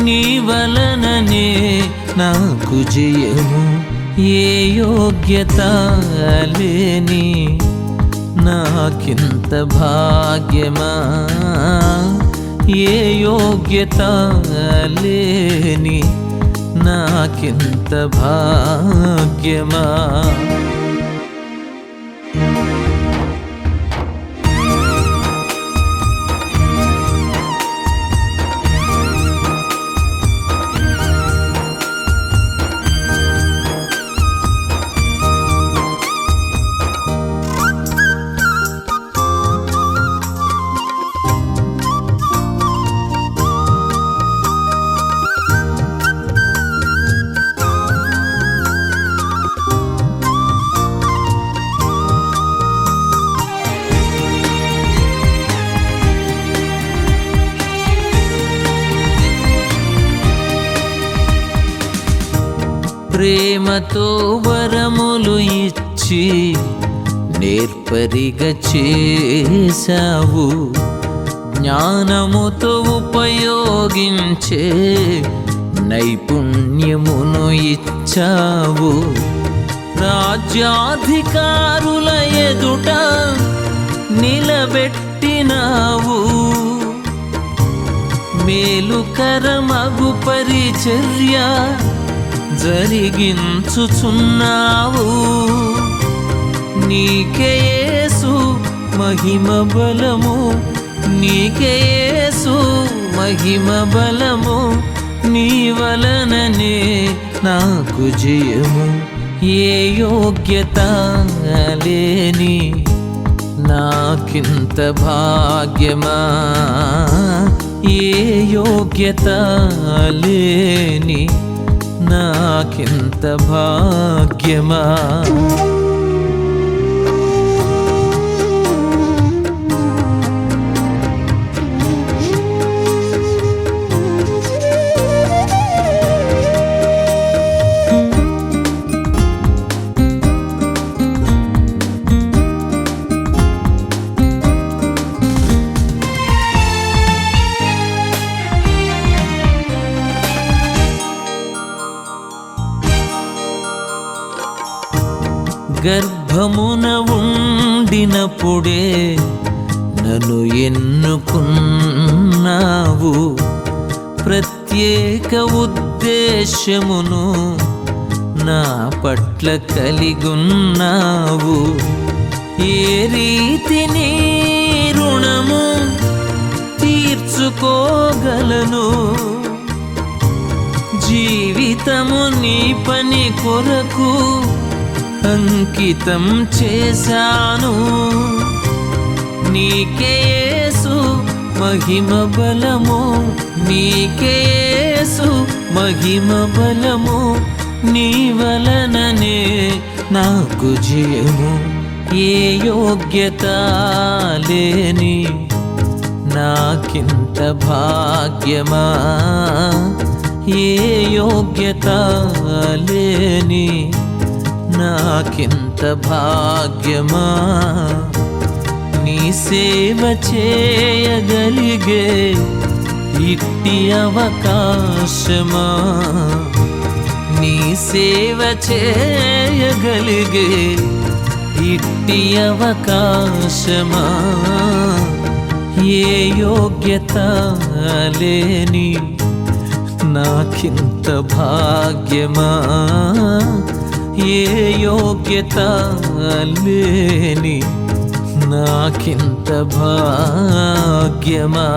నీ వలననే నాకు జయము. ఏ యోగ్యత లేని నాకింత భాగ్యమా? ఏ యోగ్యత లేని నాకింత భాగ్యమా. ప్రేమతో వరములు ఇచ్చి నేర్పరిగా చేశావు, జ్ఞానముతో ఉపయోగించే నైపుణ్యమును ఇచ్చావు. రాజ్యాధికారుల ఎదుట నిలబెట్టినావు, మేలుకరమగు పరిచర్య జరిగించుచున్నావు. నీకే యేసు మహిమ బలము, నీకే యేసు మహిమ బలము, నీ వలననే నాకు జయము. ఏ యోగ్యత లేని నాకింత భాగ్యమా, ఏ యోగ్యత లేని నాకింత భాగ్యమా. గర్భమున ఉండినప్పుడే నన్ను ఎన్నుకున్నావు, ప్రత్యేక ఉద్దేశమును నా పట్ల కలిగున్నావు. ఏ రీతి నీ రుణము తీర్చుకోగలను, జీవితము నీ పని కొరకు అంకితం చేశాను. నీకే యేసు మహిమ బలము, నీకే యేసు మహిమ బలము, నీ వలననే నాకు జయము. ఏ యోగ్యత లేని నాకింత భాగ్యమా, ఏ యోగ్యత లేని నాకింత భాగ్యమా. నీ సేవ చేయగలిగే ఇట్టి అవకాశమా, నీ సేవ చేయగలిగే ఇట్టి అవకాశమా. ఏ యోగ్యత లేని నాకింత భాగ్యమా, ఏ యోగ్యత లేని నాకింత భాగ్యమా.